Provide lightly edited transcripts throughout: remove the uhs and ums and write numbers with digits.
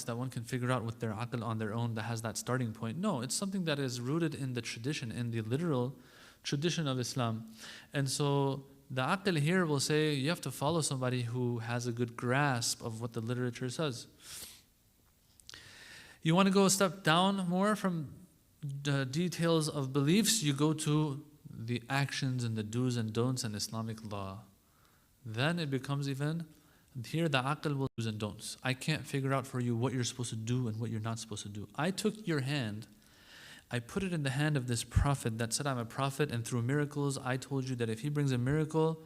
that one can figure out with their aql on their own that has that starting point. No, it's something that is rooted in the tradition, in the literal tradition of Islam. And so the aql here will say you have to follow somebody who has a good grasp of what the literature says. You want to go a step down more from the details of beliefs, you go to the actions and the do's and don'ts in Islamic law. Then it becomes even, here the aql will do's and don'ts. I can't figure out for you what you're supposed to do and what you're not supposed to do. I took your hand, I put it in the hand of this prophet that said I'm a prophet, and through miracles I told you that if he brings a miracle,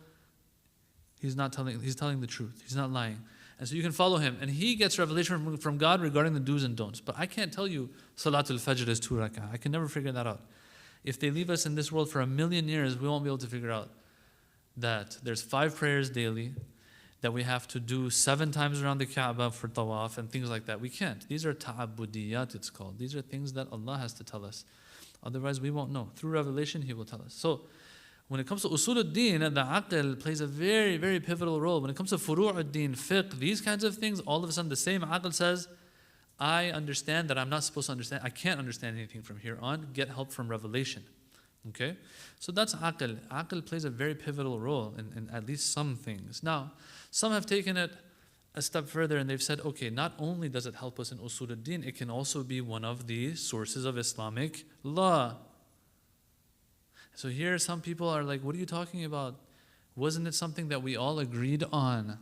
he's telling the truth, he's not lying. And so you can follow him. And he gets revelation from God regarding the do's and don'ts. But I can't tell you Salatul Fajr is 2 rak'ah. I can never figure that out. If they leave us in this world for 1,000,000 years, we won't be able to figure out that there's 5 prayers daily, that we have to do 7 times around the Kaaba for tawaf and things like that. We can't. These are ta'abudiyat, it's called. These are things that Allah has to tell us. Otherwise, we won't know. Through revelation, He will tell us. So, when it comes to usul ad-din, the aql plays a very, very pivotal role. When it comes to furu' ad-din, fiqh, these kinds of things, all of a sudden the same aql says, I understand that I'm not supposed to understand. I can't understand anything from here on. Get help from revelation. Okay? So that's aql. Aql plays a very pivotal role in at least some things. Now, some have taken it a step further and they've said, okay, not only does it help us in usul ad-din, it can also be one of the sources of Islamic law. So here some people are like, what are you talking about? Wasn't it something that we all agreed on?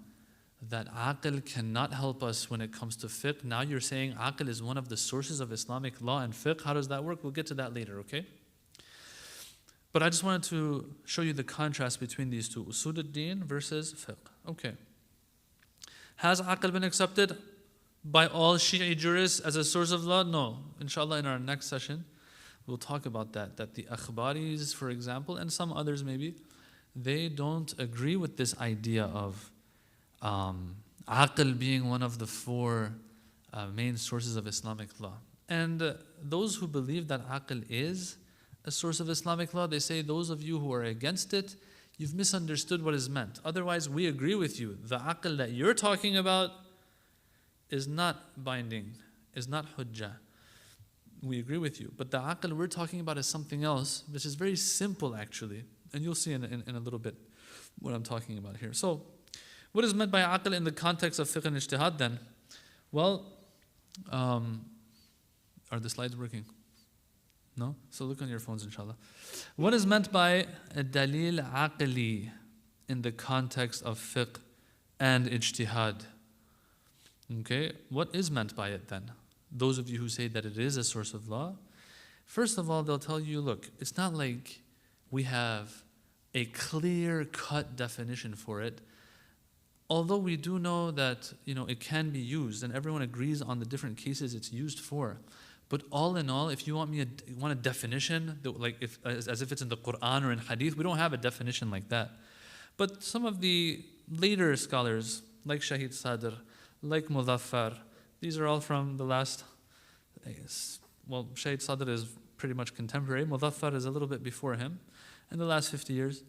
That aql cannot help us when it comes to fiqh. Now you're saying aql is one of the sources of Islamic law and fiqh. How does that work? We'll get to that later, okay? But I just wanted to show you the contrast between these two, usul ad-din versus fiqh. Okay. Has aql been accepted by all Shi'i jurists as a source of law? No. Inshallah, in our next session, we'll talk about that the akhbaris, for example, and some others maybe, they don't agree with this idea of aql being one of the 4 main sources of Islamic law. And those who believe that aql is a source of Islamic law, they say those of you who are against it, you've misunderstood what is meant. Otherwise, we agree with you. The aql that you're talking about is not binding, is not hujjah. We agree with you. But the aql we're talking about is something else, which is very simple actually. And you'll see in a little bit what I'm talking about here. So, what is meant by aql in the context of fiqh and ijtihad then? Well, are the slides working? No? So look on your phones, inshallah. What is meant by a dalil aqli in the context of fiqh and ijtihad? Okay, what is meant by it then? Those of you who say that it is a source of law, first of all, they'll tell you, look, it's not like we have a clear-cut definition for it. Although we do know that it can be used, and everyone agrees on the different cases it's used for. But all in all, if you want a definition, as if it's in the Quran or in Hadith, we don't have a definition like that. But some of the later scholars, like Shahid Sadr, like Muzaffar, these are all from the last, Shahid Sadr is pretty much contemporary. Muzaffar is a little bit before him, in the last 50 years.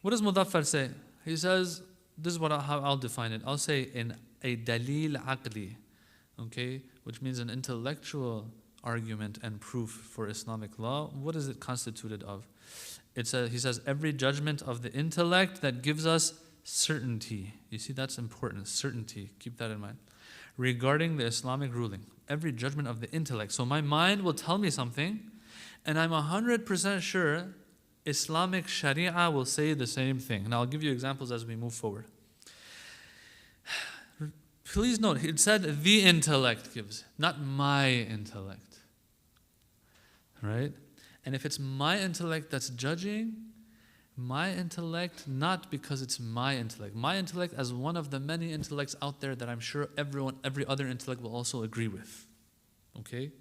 What does Muzaffar say? He says, this is how I'll define it. I'll say in a dalil aqli, okay, which means an intellectual argument and proof for Islamic law. What is it constituted of? He says, every judgment of the intellect that gives us certainty. You see, that's important, certainty. Keep that in mind. Regarding the Islamic ruling, every judgment of the intellect. So my mind will tell me something, and I'm 100% sure Islamic Sharia will say the same thing. And I'll give you examples as we move forward. Please note, it said the intellect gives, not my intellect. Right? And if it's my intellect that's judging, my intellect, not because it's my intellect. My intellect as one of the many intellects out there that I'm sure every other intellect will also agree with. Okay?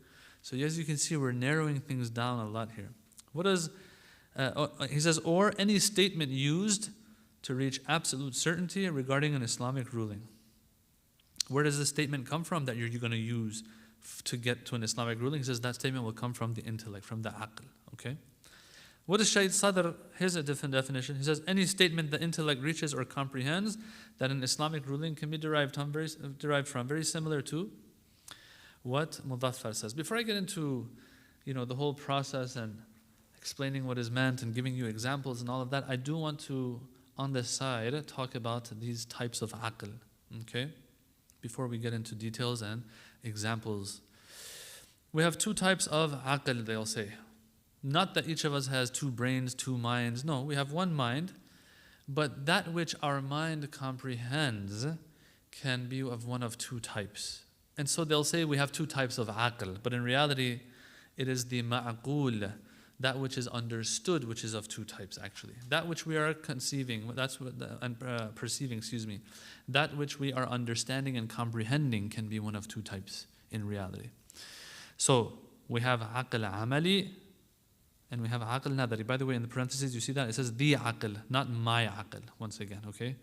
So as you can see, we're narrowing things down a lot here. What does, he says, or any statement used to reach absolute certainty regarding an Islamic ruling. Where does this statement come from that you're going to use to get to an Islamic ruling? He says that statement will come from the intellect, from the aql. Okay? What is Shahid Sadr? Here's a different definition. He says, any statement the intellect reaches or comprehends that an Islamic ruling can be derived from, very similar to what Mudaffar says. Before I get into, the whole process and explaining what is meant and giving you examples and all of that, I do want to, on this side, talk about these types of aql, okay? Before we get into details and examples. We have two types of aql, they'll say. Not that each of us has two brains, two minds. No, we have one mind, but that which our mind comprehends can be of one of two types. And so they'll say we have two types of aql, but in reality, it is the ma'qul, that which is understood, which is of two types actually. That which we are conceiving, perceiving, that which we are understanding and comprehending can be one of two types in reality. So we have aql amali and we have aql nadari. By the way, in the parentheses you see that it says the aql, not my aql, once again, okay?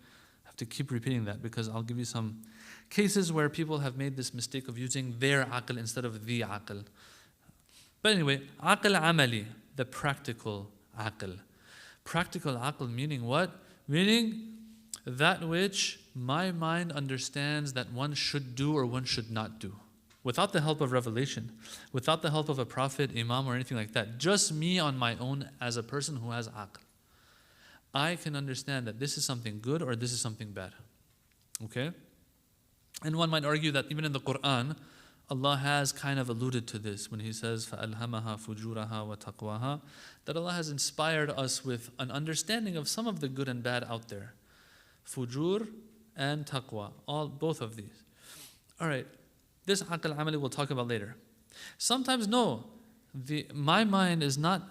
I have to keep repeating that because I'll give you some cases where people have made this mistake of using their aql instead of the aql. But anyway, aql amali, the practical aql. Practical aql meaning what? Meaning that which my mind understands that one should do or one should not do. Without the help of revelation, without the help of a prophet, imam or anything like that. Just me on my own as a person who has aql. I can understand that this is something good or this is something bad. Okay? And one might argue that even in the Quran, Allah has kind of alluded to this when He says, فَأَلْهَمَهَا فُجُورَهَا وَتَقْوَاهَا, that Allah has inspired us with an understanding of some of the good and bad out there. Fujur and taqwa, both of these. All right, this aql amali we'll talk about later. Sometimes no, my mind is not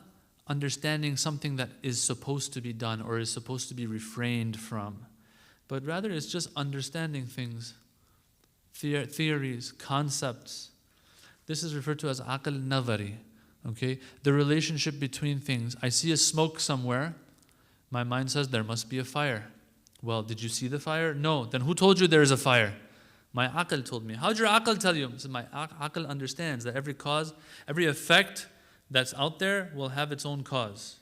understanding something that is supposed to be done or is supposed to be refrained from, but rather it's just understanding things. Theories, concepts. This is referred to as aql nadari. Okay, the relationship between things. I see a smoke somewhere. My mind says there must be a fire. Well, did you see the fire? No. Then who told you there is a fire? My aql told me. How'd your aql tell you? So my aql understands that every cause, every effect that's out there will have its own cause.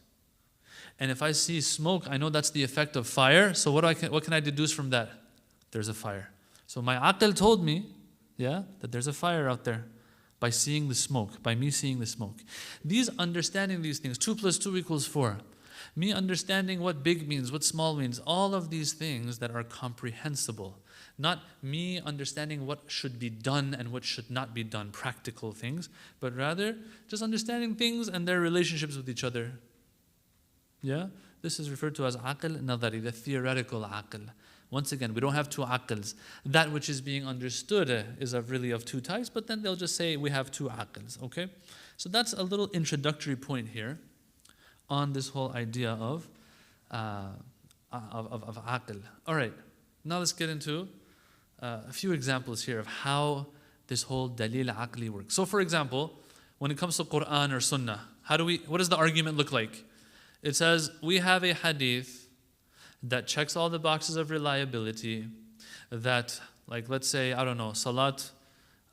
And if I see smoke, I know that's the effect of fire. So what can I deduce from that? There's a fire. So my aql told me, that there's a fire out there by seeing the smoke, by me seeing the smoke. Understanding these things, 2 + 2 = 4. Me understanding what big means, what small means, all of these things that are comprehensible. Not me understanding what should be done and what should not be done, practical things, but rather just understanding things and their relationships with each other. This is referred to as aql nadari, the theoretical aql. Once again, we don't have two aqls. That which is being understood is really of two types, but then they'll just say we have two aqls, okay? So that's a little introductory point here on this whole idea of aql. All right, now let's get into a few examples here of how this whole dalil aqli works. So for example, when it comes to Quran or Sunnah, what does the argument look like? It says, we have a hadith that checks all the boxes of reliability, that, like, let's say, I don't know, salat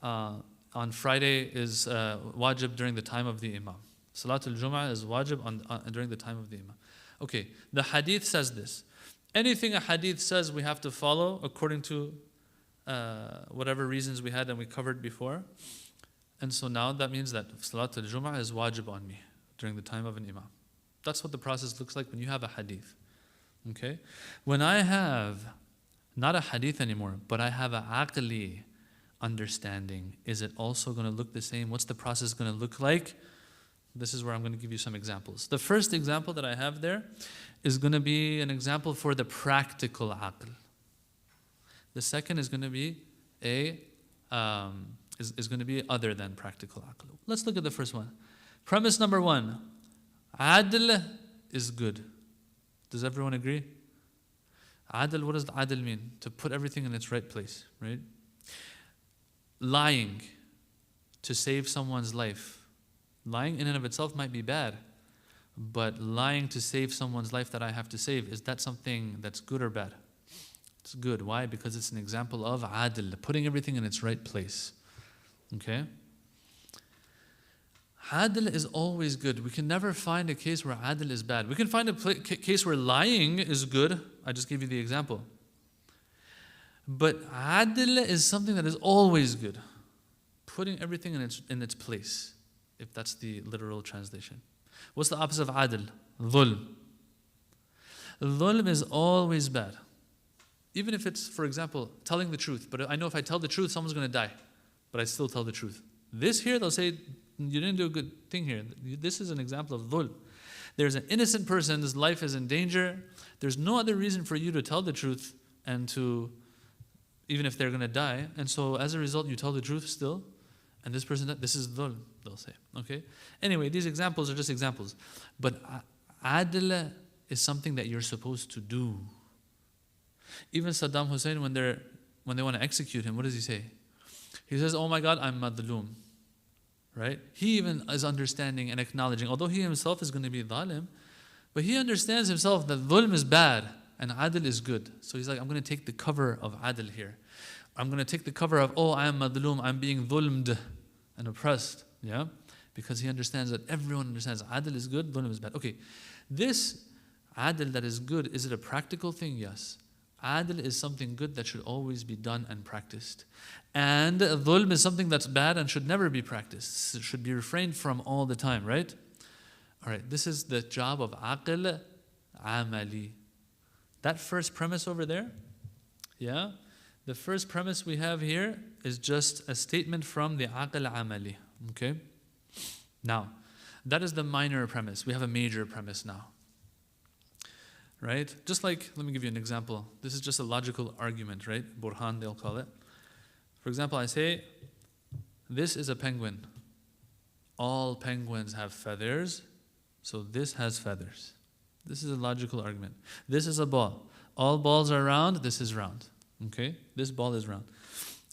on Friday is wajib during the time of the imam. Salatul Jum'ah is wajib during the time of the imam. Okay, the hadith says this. Anything a hadith says we have to follow according to whatever reasons we had and we covered before. And so now that means that Salatul Jum'ah is wajib on me during the time of an imam. That's what the process looks like when you have a hadith. Okay? When I have not a hadith anymore, but I have an aqli understanding, is it also going to look the same? What's the process going to look like? This is where I'm going to give you some examples. The first example that I have there is going to be an example for the practical aql. The second is going to be is going to be other than practical aql. Let's look at the first one. Premise number 1, adl is good. Does everyone agree? Adl, what does adl mean? To put everything in its right place, right? Lying to save someone's life. Lying in and of itself might be bad, but lying to save someone's life that I have to save, is that something that's good or bad? It's good. Why? Because it's an example of adl, putting everything in its right place. Okay? Adl is always good. We can never find a case where adl is bad. We can find a case where lying is good. I just gave you the example. But adl is something that is always good. putting everything in its place, if that's the literal translation. What's the opposite of adl? Dhulm. Dhulm is always bad. Even if it's, for example, telling the truth. But I know if I tell the truth, someone's going to die. But I still tell the truth. This here, they'll say, you didn't do a good thing here. This is an example of dhulm. There's an innocent person's life is in danger. There's no other reason for you to tell the truth and to, even if they're going to die. And so as a result, you tell the truth still. And this person, this is dhulm, they'll say. Okay? Anyway, these examples are just examples. But adl is something that you're supposed to do. Even Saddam Hussein, when they want to execute him, what does he say? He says, oh my God, I'm madloom. Right? He even is understanding and acknowledging, although he himself is going to be dhalim, but he understands himself that dhulm is bad and adl is good. So he's like, I'm going to take the cover of adl here. I'm going to take the cover of, oh, I am madloom, I'm being dhulmed and oppressed. Yeah? Because he understands that everyone understands adl is good, dhulm is bad. Okay, this adl that is good, is it a practical thing? Yes. Adl is something good that should always be done and practiced. And dhulm is something that's bad and should never be practiced. It should be refrained from all the time, right? All right, this is the job of aql amali. That first premise over there, yeah? The first premise we have here is just a statement from the aql amali, okay? Now, that is the minor premise. We have a major premise now. Right? Just like, let me give you an example. This is just a logical argument, right? Burhan, they'll call it. For example, I say, this is a penguin. All penguins have feathers, so this has feathers. This is a logical argument. This is a ball. All balls are round, this is round. Okay? This ball is round.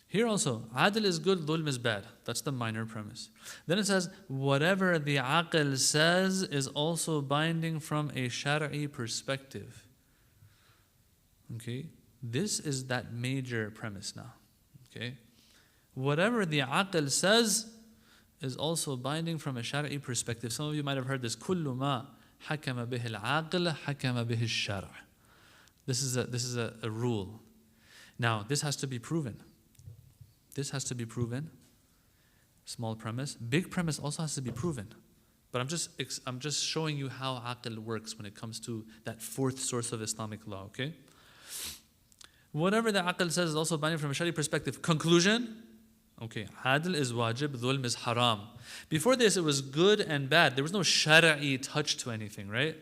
Here also, adl is good, dhulm is bad. That's the minor premise. Then it says, whatever the aql says is also binding from a shari'i perspective. Okay? This is that major premise now. Okay? Whatever the aql says is also binding from a shari'i perspective. Some of you might have heard this, كُلُّ مَا حَكَمَ بِهِ الْعَاقِلَ حَكَمَ بِهِ الشَّرْعِ. This is a rule. Now, this has to be proven. This has to be proven. Small premise. Big premise also has to be proven. But I'm just showing you how aql works when it comes to that fourth source of Islamic law, okay? Whatever the aql says is also binding from a shari'i perspective. Conclusion? Okay, adl is wajib, dhulm is haram. Before this, it was good and bad. There was no shari'i touch to anything, right?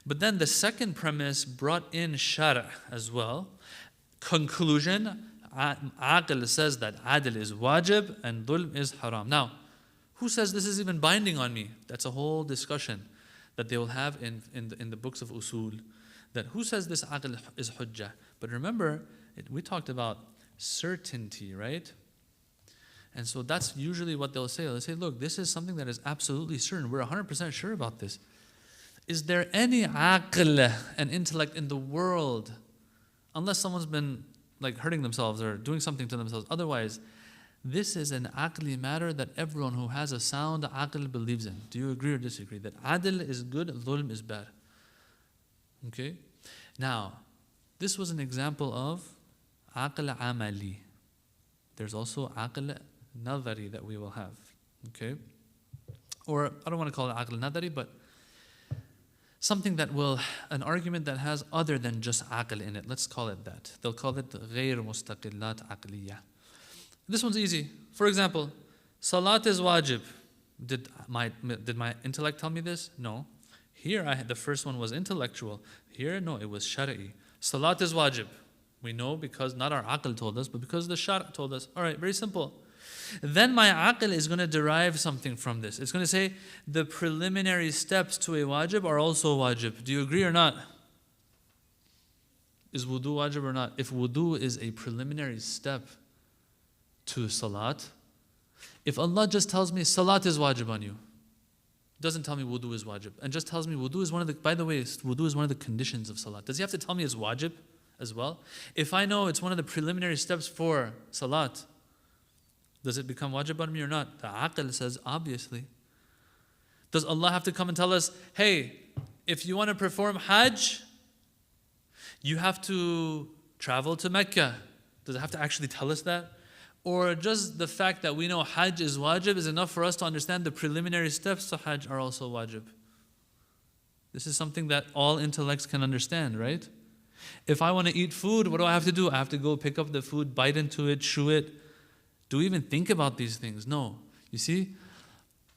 But then the second premise brought in shara' as well. Conclusion, aql says that adl is wajib and dhulm is haram. Now, who says this is even binding on me? That's a whole discussion that they will have in the books of usul. That who says this aql is hujjah? But remember, we talked about certainty, right? And so that's usually what they'll say. They'll say, look, this is something that is absolutely certain. We're 100% sure about this. Is there any aql and intellect in the world, unless someone's been like hurting themselves or doing something to themselves? Otherwise, this is an aqli matter that everyone who has a sound aql believes in. Do you agree or disagree? That adl is good, dhulm is bad. Okay? Now, this was an example of aql amali. There's also aql nadari that we will have. Okay? Or I don't want to call it aql nadari, but something that will, an argument that has other than just aql in it. Let's call it that. They'll call it غير مستقلات عقلية. This one's easy. For example, salat is wajib. Did my intellect tell me this? No. Here, the first one was intellectual. Here, no, it was shari'i. Salat is wajib. We know because not our aql told us, but because the shar' told us. All right, very simple. Then my aql is going to derive something from this. It's going to say the preliminary steps to a wajib are also wajib. Do you agree or not? Is wudu wajib or not? If wudu is a preliminary step to salat, if Allah just tells me salat is wajib on you, doesn't tell me wudu is wajib, and just tells me wudu is one of the, by the way, wudu is one of the conditions of salat. Does he have to tell me it's wajib as well? If I know it's one of the preliminary steps for salat, does it become wajib on me or not? The aql says, obviously. Does Allah have to come and tell us, hey, if you want to perform hajj, you have to travel to Mecca? Does it have to actually tell us that? Or just the fact that we know Hajj is wajib is enough for us to understand the preliminary steps to Hajj are also wajib? This is something that all intellects can understand, right? If I want to eat food, what do I have to do? I have to go pick up the food, bite into it, chew it. Do we even think about these things? No. You see,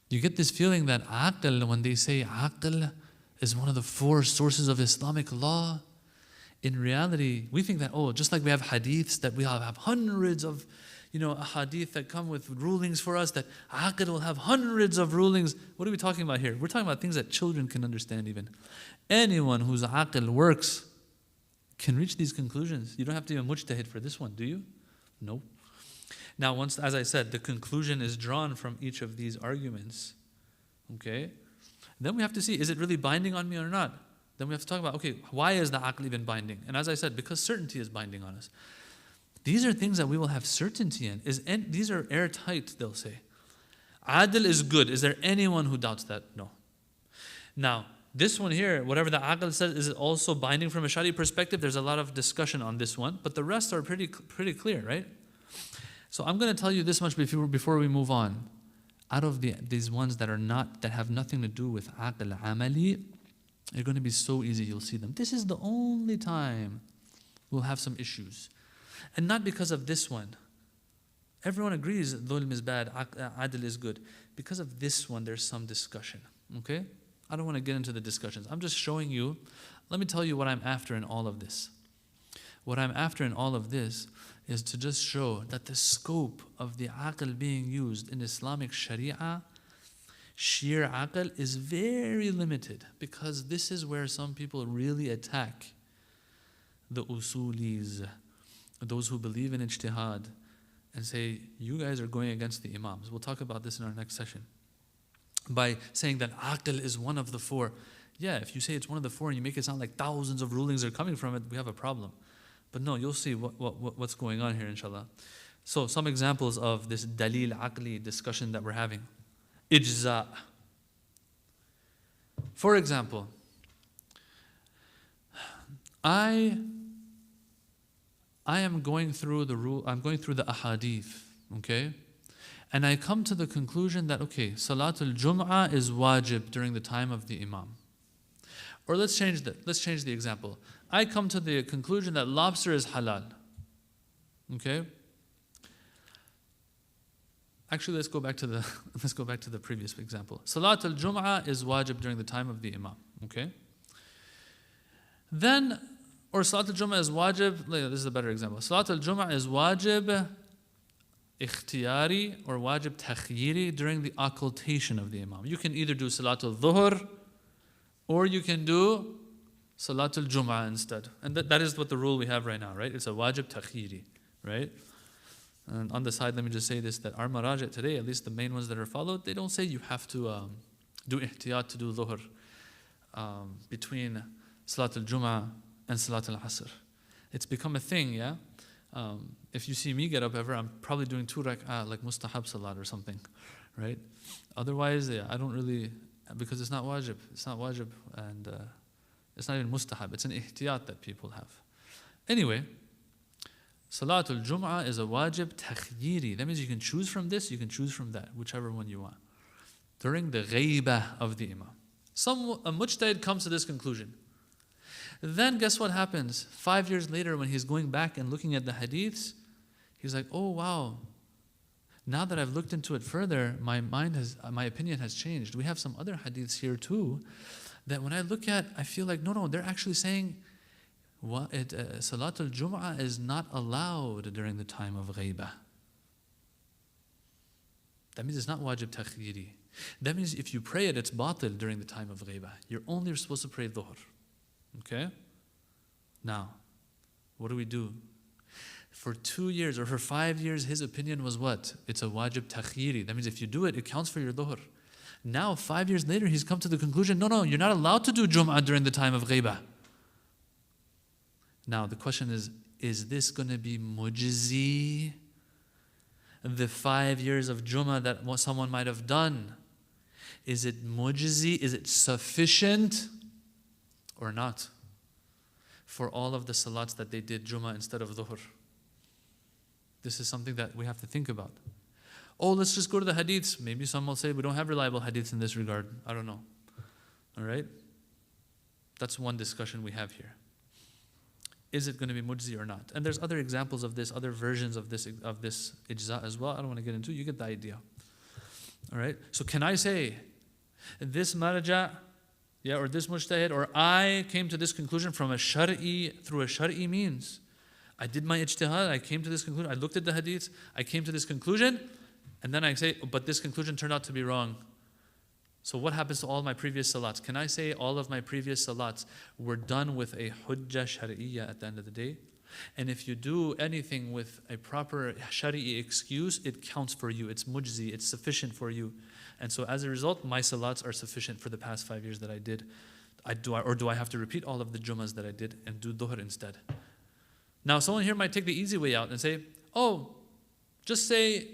you get this feeling that aql, when they say aql is one of the 4 sources of Islamic law, in reality, we think that, just like we have hadiths, that we have hundreds of hadith that come with rulings for us, that aql will have hundreds of rulings. What are we talking about here? We're talking about things that children can understand even. Anyone whose aql works can reach these conclusions. You don't have to be a mujtahid for this one, do you? No. Now, once, as I said, the conclusion is drawn from each of these arguments, okay? Then we have to see, is it really binding on me or not? Then we have to talk about, okay, why is the aql even binding? And as I said, because certainty is binding on us. These are things that we will have certainty in. These are airtight, they'll say. Adl is good. Is there anyone who doubts that? No. Now, this one here, whatever the aql says, is it also binding from a Shari perspective? There's a lot of discussion on this one, but the rest are pretty clear, right? So I'm going to tell you this much before we move on. Out of these ones that have nothing to do with aql amali, they're going to be so easy, you'll see them. This is the only time we'll have some issues. And not because of this one. Everyone agrees dhulm is bad, adl is good. Because of this one, there's some discussion. Okay? I don't want to get into the discussions. I'm just showing you, let me tell you what I'm after in all of this. What I'm after in all of this is to just show that the scope of the aql being used in Islamic Sharia, sheer aql, is very limited, because this is where some people really attack the usulis, those who believe in ijtihad, and say, you guys are going against the imams. We'll talk about this in our next session. By saying that aql is one of the 4. Yeah, if you say it's one of the 4 and you make it sound like thousands of rulings are coming from it, we have a problem. But no, you'll see what's going on here, inshallah. So some examples of this dalil aqli discussion that we're having. Ijza. For example, I am going through the ahadith, okay? And I come to the conclusion that, okay, Salatul Jum'ah is wajib during the time of the Imam. Or let's change the example. I come to the conclusion that lobster is halal. Okay? Actually, let's go back to the previous example. Salatul Jum'ah is wajib during the time of the Imam. Okay? Then, or Salatul Jum'ah is wajib, this is a better example. Salatul Jum'ah is wajib ikhtiyari or wajib takhyiri during the occultation of the Imam. You can either do Salatul Dhuhr or you can do Salatul Jum'ah instead. And that is what the rule we have right now, right? It's a wajib takhyiri, right? And on the side, let me just say this, that our marajat today, at least the main ones that are followed, they don't say you have to do ihtiyat to do dhuhr between Salatul Jum'ah and Salatul Asr. It's become a thing, yeah? If you see me get up ever, I'm probably doing 2 rak'ah, like mustahab salat or something, right? Otherwise, yeah, I don't really, because it's not wajib. It's not wajib, and it's not even mustahab. It's an ihtiyat that people have. Anyway, Salatul Jum'ah is a wajib takhyiri. That means you can choose from this, you can choose from that, whichever one you want. During the ghaibah of the Imam. A mujtahid comes to this conclusion. Then guess what happens? 5 years later, when he's going back and looking at the hadiths, he's like, oh wow, now that I've looked into it further, my opinion has changed. We have some other hadiths here too, that when I look at, I feel like, no, they're actually saying, Salatul Jum'ah is not allowed during the time of ghaibah. That means it's not wajib takhyiri. That means if you pray it, it's batil during the time of ghaibah. You're only supposed to pray dhuhr. Okay? Now, what do we do? For 2 years or for 5 years, his opinion was what? It's a wajib takhyiri. That means if you do it, it counts for your dhuhr. Now, 5 years later, he's come to the conclusion, no, you're not allowed to do Jum'ah during the time of ghaibah. Now, the question is this going to be mujzi? The 5 years of Jum'ah that someone might have done, is it mujzi? Is it sufficient or not for all of the salats that they did Jum'ah instead of dhuhr? This is something that we have to think about. Oh, let's just go to the hadiths. Maybe some will say we don't have reliable hadiths in this regard. I don't know. All right? That's one discussion we have here. Is it going to be mujzi or not? And there's other examples of this, other versions of this ijza as well. I don't want to get into it. You get the idea. All right? So can I say, this marja, or this mujtahid, or I came to this conclusion through a shari'i means. I did my ijtihad, I came to this conclusion, I looked at the hadiths, I came to this conclusion, and then I say, but this conclusion turned out to be wrong. So what happens to all my previous salats? Can I say all of my previous salats were done with a hujjah shari'iyya at the end of the day? And if you do anything with a proper shari'i excuse, it counts for you. It's mujzi, it's sufficient for you. And so as a result, my salats are sufficient for the past 5 years that I did. Or do I have to repeat all of the jummas that I did and do dhuhr instead? Now someone here might take the easy way out and say, oh, just say,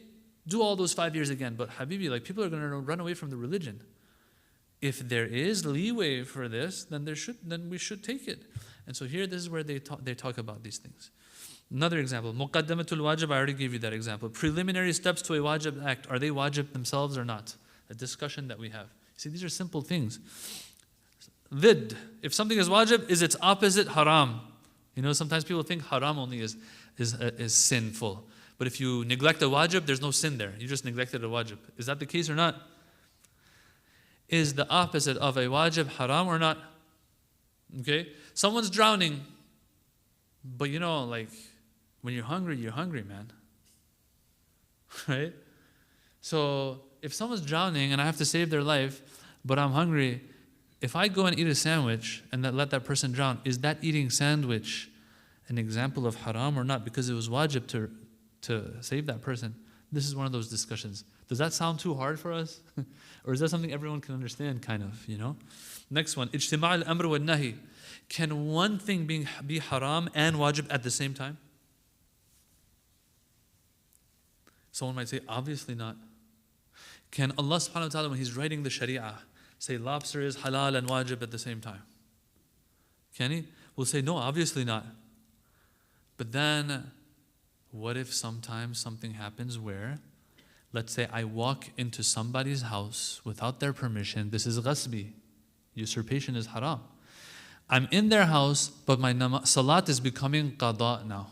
do all those 5 years again. But Habibi, like, people are going to run away from the religion. If there is leeway for this, then we should take it. And so here, this is where they talk about these things. Another example, muqaddamatul wajib, I already gave you that example. Preliminary steps to a wajib act, are they wajib themselves or not? A discussion that we have. See, these are simple things. Vid, if something is wajib, is its opposite haram? You know, sometimes people think haram only is sinful. But if you neglect a wajib, there's no sin there. You just neglected a wajib. Is that the case or not? Is the opposite of a wajib haram or not? Okay? Someone's drowning. But you know, like, when you're hungry, man. Right? So, if someone's drowning and I have to save their life, but I'm hungry, if I go and eat a sandwich and let that person drown, is that eating sandwich an example of haram or not? Because it was wajib to save that person. This is one of those discussions. Does that sound too hard for us? Or is that something everyone can understand, kind of, you know? Next one, ijtima' al-amr wa nahi. Can one thing be haram and wajib at the same time? Someone might say, obviously not. Can Allah subhanahu wa ta'ala, when He's writing the sharia, say lobster is halal and wajib at the same time? Can He? We'll say, no, obviously not. But then, what if sometimes something happens where, let's say I walk into somebody's house without their permission, this is ghasbi, usurpation is haram. I'm in their house, but my salat is becoming qada now.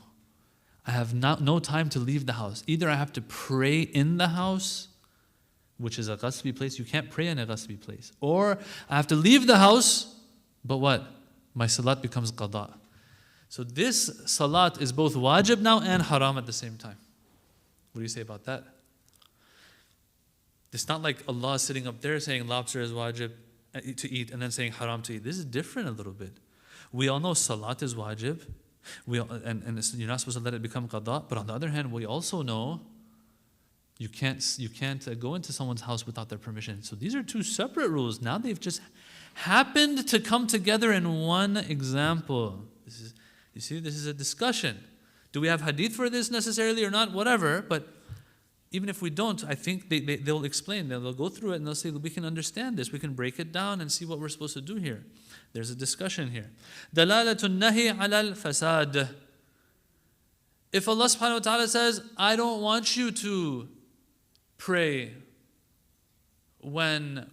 I have no time to leave the house. Either I have to pray in the house, which is a ghasbi place. You can't pray in a ghasbi place. Or I have to leave the house, but what? My salat becomes qada. So this salat is both wajib now and haram at the same time. What do you say about that? It's not like Allah is sitting up there saying lobster is wajib to eat and then saying haram to eat. This is different a little bit. We all know salat is wajib. And you're not supposed to let it become qada. But on the other hand, we also know you can't go into someone's house without their permission. So these are two separate rules. Now they've just happened to come together in one example. You see, this is a discussion. Do we have hadith for this necessarily or not? Whatever. But even if we don't, I think they'll explain. They'll go through it and they'll say, we can understand this. We can break it down and see what we're supposed to do here. There's a discussion here. Dalalatun nahi ala al-fasad. If Allah subhanahu wa ta'ala says, I don't want you to pray when,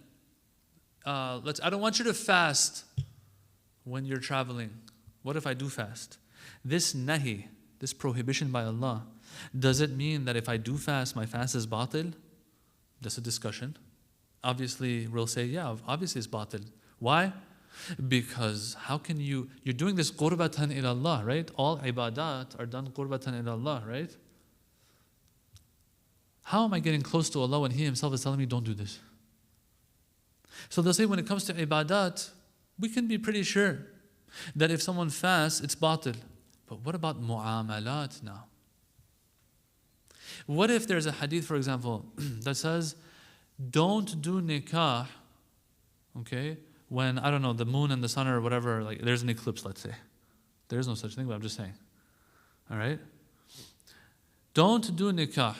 I don't want you to fast when you're traveling. What if I do fast? This nahi, this prohibition by Allah, does it mean that if I do fast, my fast is batil? That's a discussion. Obviously, we'll say, yeah, obviously it's batil. Why? Because how can you're doing this qurbatan ila Allah, right? All ibadat are done qurbatan ila Allah, right? How am I getting close to Allah when He Himself is telling me don't do this? So they'll say when it comes to ibadat, we can be pretty sure that if someone fasts, it's batil. But what about mu'amalat now? What if there's a hadith, for example, that says, don't do nikah, okay, when, I don't know, the moon and the sun or whatever, like there's an eclipse, let's say. There's no such thing, but I'm just saying. All right? Don't do nikah.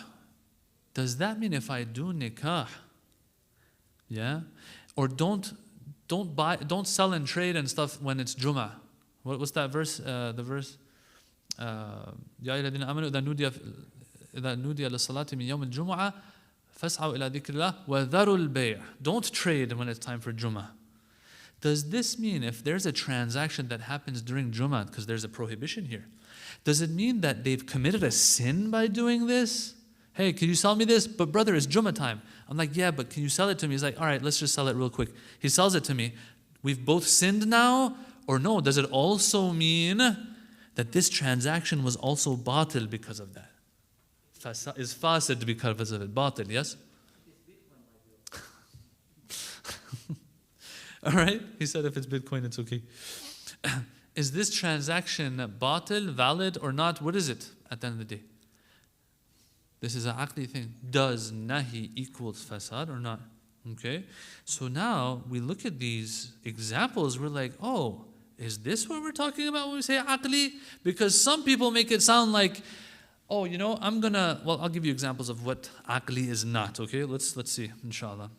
Does that mean if I do nikah, yeah, or don't sell and trade and stuff when it's Jummah? What's that verse? The verse, Ya ayyuhalladhina amanu idha nudiya إذا نودي للصلاة من يوم الجمعة فاسعوا إلى ذكر الله وذروا البيع. Don't trade when it's time for Jummah. Does this mean if there's a transaction that happens during Jummah, because there's a prohibition here, does it mean that they've committed a sin by doing this? Hey, can you sell me this? But brother, it's Jummah time. I'm like, yeah, but can you sell it to me? He's like, all right, let's just sell it real quick. He sells it to me. We've both sinned now? Or no, does it also mean that this transaction was also batil because of that? Is fasid because of it? Batil, yes? All right? He said if it's Bitcoin, it's okay. Is this transaction batil, valid or not? What is it at the end of the day? This is an aqli thing. Does nahi equals fasad or not? Okay? So now we look at these examples, we're like, oh, is this what we're talking about when we say aqli? Because some people make it sound like, oh, I'll give you examples of what aqli is not, okay? Let's see, inshallah.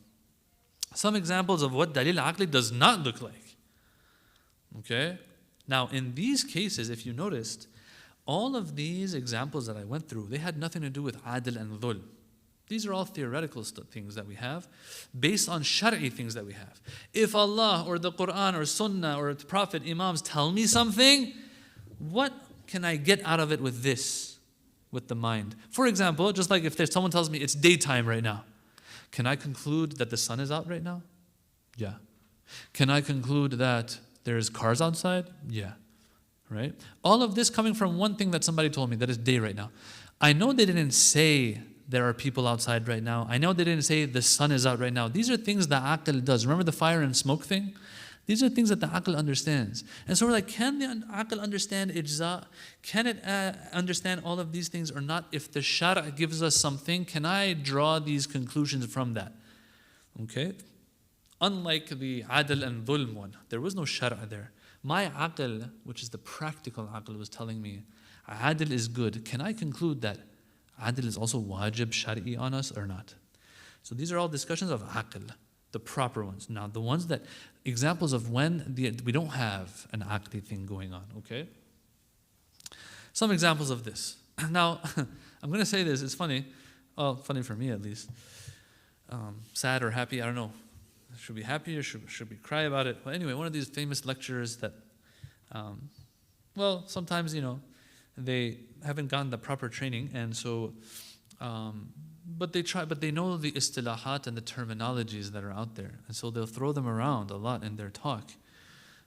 Some examples of what dalil aqli does not look like. Okay? Now, in these cases, if you noticed, all of these examples that I went through, they had nothing to do with adl and dhulm. These are all theoretical things that we have, based on shari'i things that we have. If Allah or the Quran or Sunnah or the Prophet, Imams tell me something, what can I get out of it with this, with the mind? For example, just like if there's someone tells me it's daytime right now, can I conclude that the sun is out right now? Yeah. Can I conclude that there's cars outside? Yeah. Right? All of this coming from one thing that somebody told me, that is day right now. I know they didn't say there are people outside right now. I know they didn't say the sun is out right now. These are things that aql does. Remember the fire and smoke thing? These are things that the aql understands. And so we're like, can the aql understand ijza? Can it understand all of these things or not? If the shara gives us something, can I draw these conclusions from that? Okay? Unlike the adl and dhulm one, there was no shara there. My aql, which is the practical aql, was telling me, adl is good. Can I conclude that adl is also wajib shari'i on us or not? So these are all discussions of aql, the proper ones. Now the ones that, examples of when we don't have an aqli thing going on, okay? Some examples of this. Now, I'm going to say this, it's funny. Well, funny for me at least. Sad or happy, I don't know. Should we be happy or should we cry about it? Well, anyway, one of these famous lecturers that, sometimes, they haven't gotten the proper training, and so, but they know the istilahat and the terminologies that are out there, and so they'll throw them around a lot in their talk.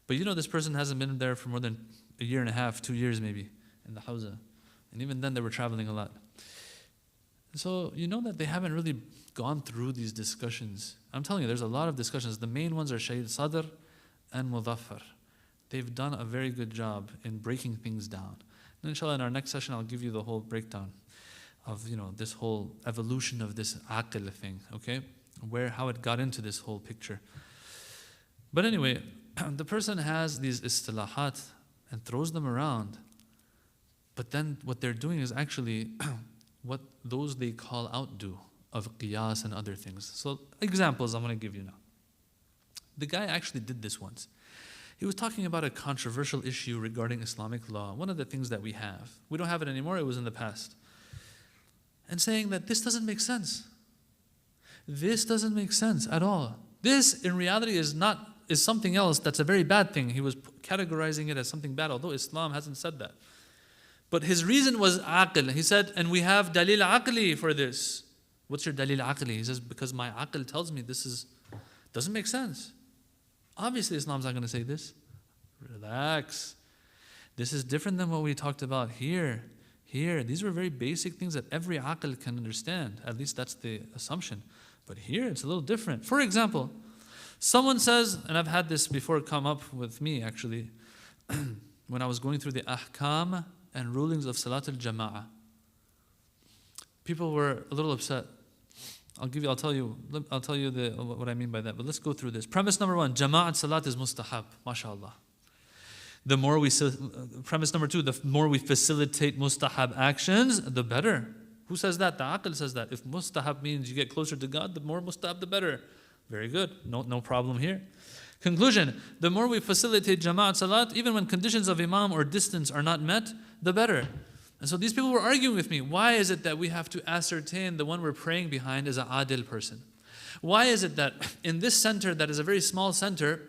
But this person hasn't been there for more than a year and a half, 2 years maybe, in the hawza, and even then they were traveling a lot. So you know that they haven't really gone through these discussions. I'm telling you, there's a lot of discussions. The main ones are Shaykh Sadr and Muzaffar. They've done a very good job in breaking things down. And inshallah, in our next session, I'll give you the whole breakdown of this whole evolution of this aql thing, okay? How it got into this whole picture. But anyway, the person has these istilahat and throws them around. But then what they're doing is actually what those they call out do of qiyas and other things. So examples I'm going to give you now. The guy actually did this once. He was talking about a controversial issue regarding Islamic law, one of the things that we have. We don't have it anymore, it was in the past. And saying that this doesn't make sense. This doesn't make sense at all. This, in reality, is something else that's a very bad thing. He was categorizing it as something bad, although Islam hasn't said that. But his reason was aql. He said, and we have dalil aqli for this. What's your dalil aqli? He says, because my aql tells me this doesn't make sense. Obviously, Islam's not going to say this. Relax. This is different than what we talked about here. These were very basic things that every aql can understand. At least that's the assumption. But here, it's a little different. For example, someone says, and I've had this before come up with me actually, when I was going through the ahkam and rulings of Salat al-Jama'ah. People were a little upset. I'll tell you what I mean by that. But let's go through this. Premise number 1, Jama'at Salat is mustahab, mashallah. Premise number 2, the more we facilitate mustahab actions, the better. Who says that? The aql says that. If mustahab means you get closer to God, the more mustahab, the better. Very good. No problem here. Conclusion, the more we facilitate Jama'at Salat, even when conditions of imam or distance are not met, the better. And so these people were arguing with me. Why is it that we have to ascertain the one we're praying behind is an adil person? Why is it that in this center, that is a very small center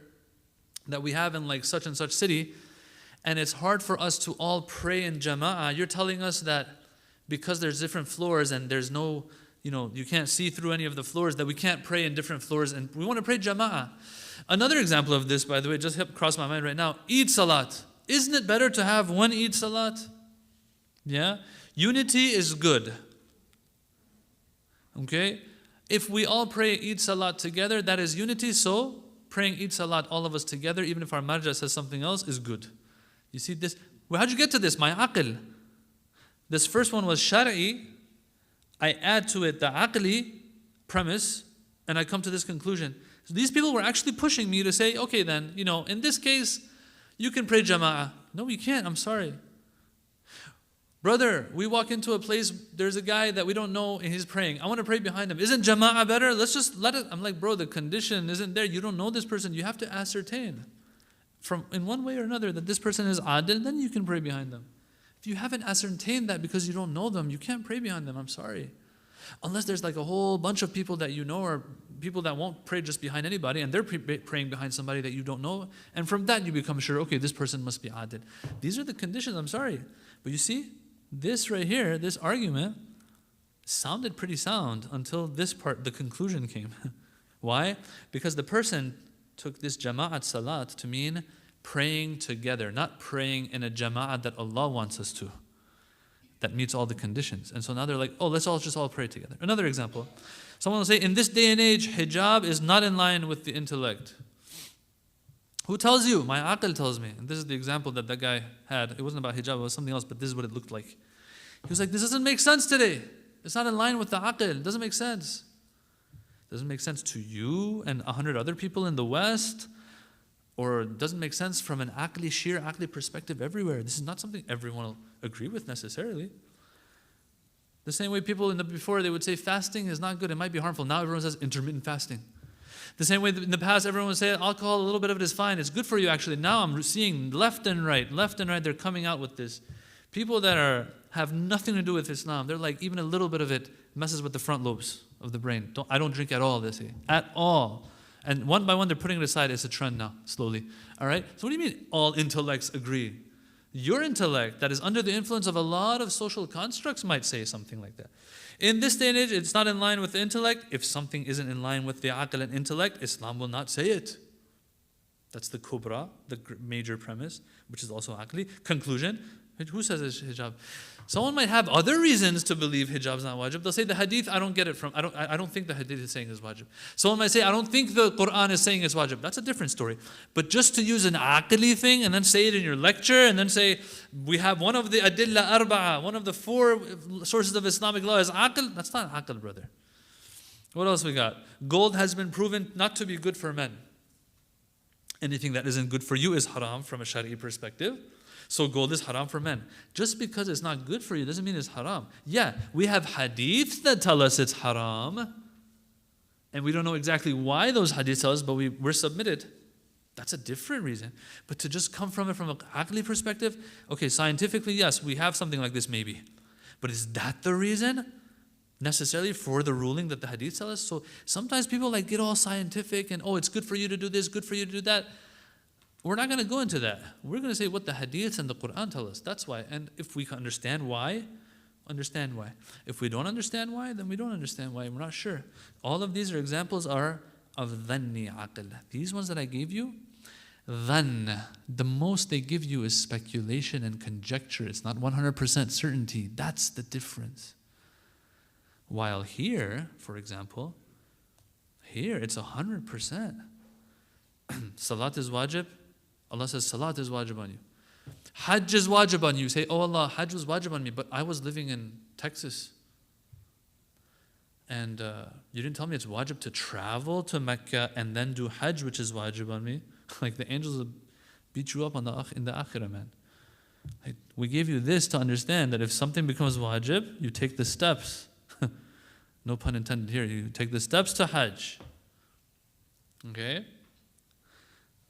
that we have in like such and such city, and it's hard for us to all pray in jama'ah, you're telling us that because there's different floors and there's no, you can't see through any of the floors, that we can't pray in different floors, and we want to pray jama'ah. Another example of this, by the way, just crossed my mind right now, Eid Salat. Isn't it better to have one Eid Salat? Yeah? Unity is good. Okay? If we all pray Eid Salat together, that is unity. So, praying Eid Salat, all of us together, even if our marja says something else, is good. You see this? Well, how'd you get to this? My aql. This first one was shar'i. I add to it the aqli premise, and I come to this conclusion. So these people were actually pushing me to say, okay then, in this case, you can pray jama'ah. No, you can't. I'm sorry. Brother, we walk into a place, there's a guy that we don't know and he's praying. I want to pray behind him. Isn't jama'ah better? Let's just let it. I'm like, bro, the condition isn't there. You don't know this person. You have to ascertain from in one way or another that this person is adil, then you can pray behind them. If you haven't ascertained that because you don't know them, you can't pray behind them. I'm sorry. Unless there's like a whole bunch of people that you know, or people that won't pray just behind anybody, and they're praying behind somebody that you don't know, and from that you become sure, okay, this person must be adil. These are the conditions. I'm sorry. But you see, this right here, this argument, sounded pretty sound until this part, the conclusion came. Why? Because the person took this jama'at salat to mean praying together, not praying in a jama'at that Allah wants us to, that meets all the conditions. And so now they're like, oh, let's all just all pray together. Another example, someone will say, in this day and age, hijab is not in line with the intellect. Who tells you? My aql tells me. And this is the example that guy had. It wasn't about hijab, it was something else, but this is what it looked like. He was like, this doesn't make sense today. It's not in line with the aql. It doesn't make sense. It doesn't make sense to you and 100 other people in the West, or it doesn't make sense from an aqli, sheer aqli perspective everywhere. This is not something everyone will agree with necessarily. The same way people before, they would say fasting is not good, it might be harmful. Now everyone says intermittent fasting. The same way in the past, everyone would say alcohol, a little bit of it is fine, it's good for you actually. Now I'm seeing left and right, they're coming out with this. People that have nothing to do with Islam, they're like, even a little bit of it messes with the front lobes of the brain. I don't drink at all, they say. At all. And one by one, they're putting it aside. It's a trend now, slowly. All right? So what do you mean all intellects agree? Your intellect that is under the influence of a lot of social constructs might say something like that. In this day and age, it's not in line with the intellect. If something isn't in line with the aql and intellect, Islam will not say it. That's the kubra, the major premise, which is also aqli. Conclusion, who says it's hijab? Someone might have other reasons to believe hijab is not wajib. They'll say the hadith, I don't get it from, I don't think the hadith is saying it's wajib. Someone might say, I don't think the Quran is saying it's wajib. That's a different story. But just to use an aqli thing and then say it in your lecture and then say, we have one of the adilla arba'a, one of the 4 sources of Islamic law is aql, that's not aql, brother. What else we got? Gold has been proven not to be good for men. Anything that isn't good for you is haram from a Shari'i perspective. So gold is haram for men. Just because it's not good for you doesn't mean it's haram. Yeah, we have hadiths that tell us it's haram. And we don't know exactly why those hadiths tell us, but we're submitted. That's a different reason. But to just come from it from an aqli perspective, okay, scientifically, yes, we have something like this maybe. But is that the reason necessarily for the ruling that the hadith tell us? So sometimes people get all scientific and, it's good for you to do this, good for you to do that. We're not going to go into that. We're going to say what the hadiths and the Quran tell us. That's why. And if we can understand why, understand why. If we don't understand why, then we don't understand why. We're not sure. All of these are examples of dhanni aql. These ones that I gave you, dhann, the most they give you is speculation and conjecture. It's not 100% certainty. That's the difference. While here, for example, here it's 100%. Salat is wajib. Allah says salat is wajib on you. Hajj is wajib on you. Say, oh Allah, Hajj was wajib on me, but I was living in Texas. And you didn't tell me it's wajib to travel to Mecca and then do Hajj, which is wajib on me. Like the angels will beat you up in the akhirah, man. We gave you this to understand that if something becomes wajib, you take the steps. No pun intended here. You take the steps to Hajj. Okay?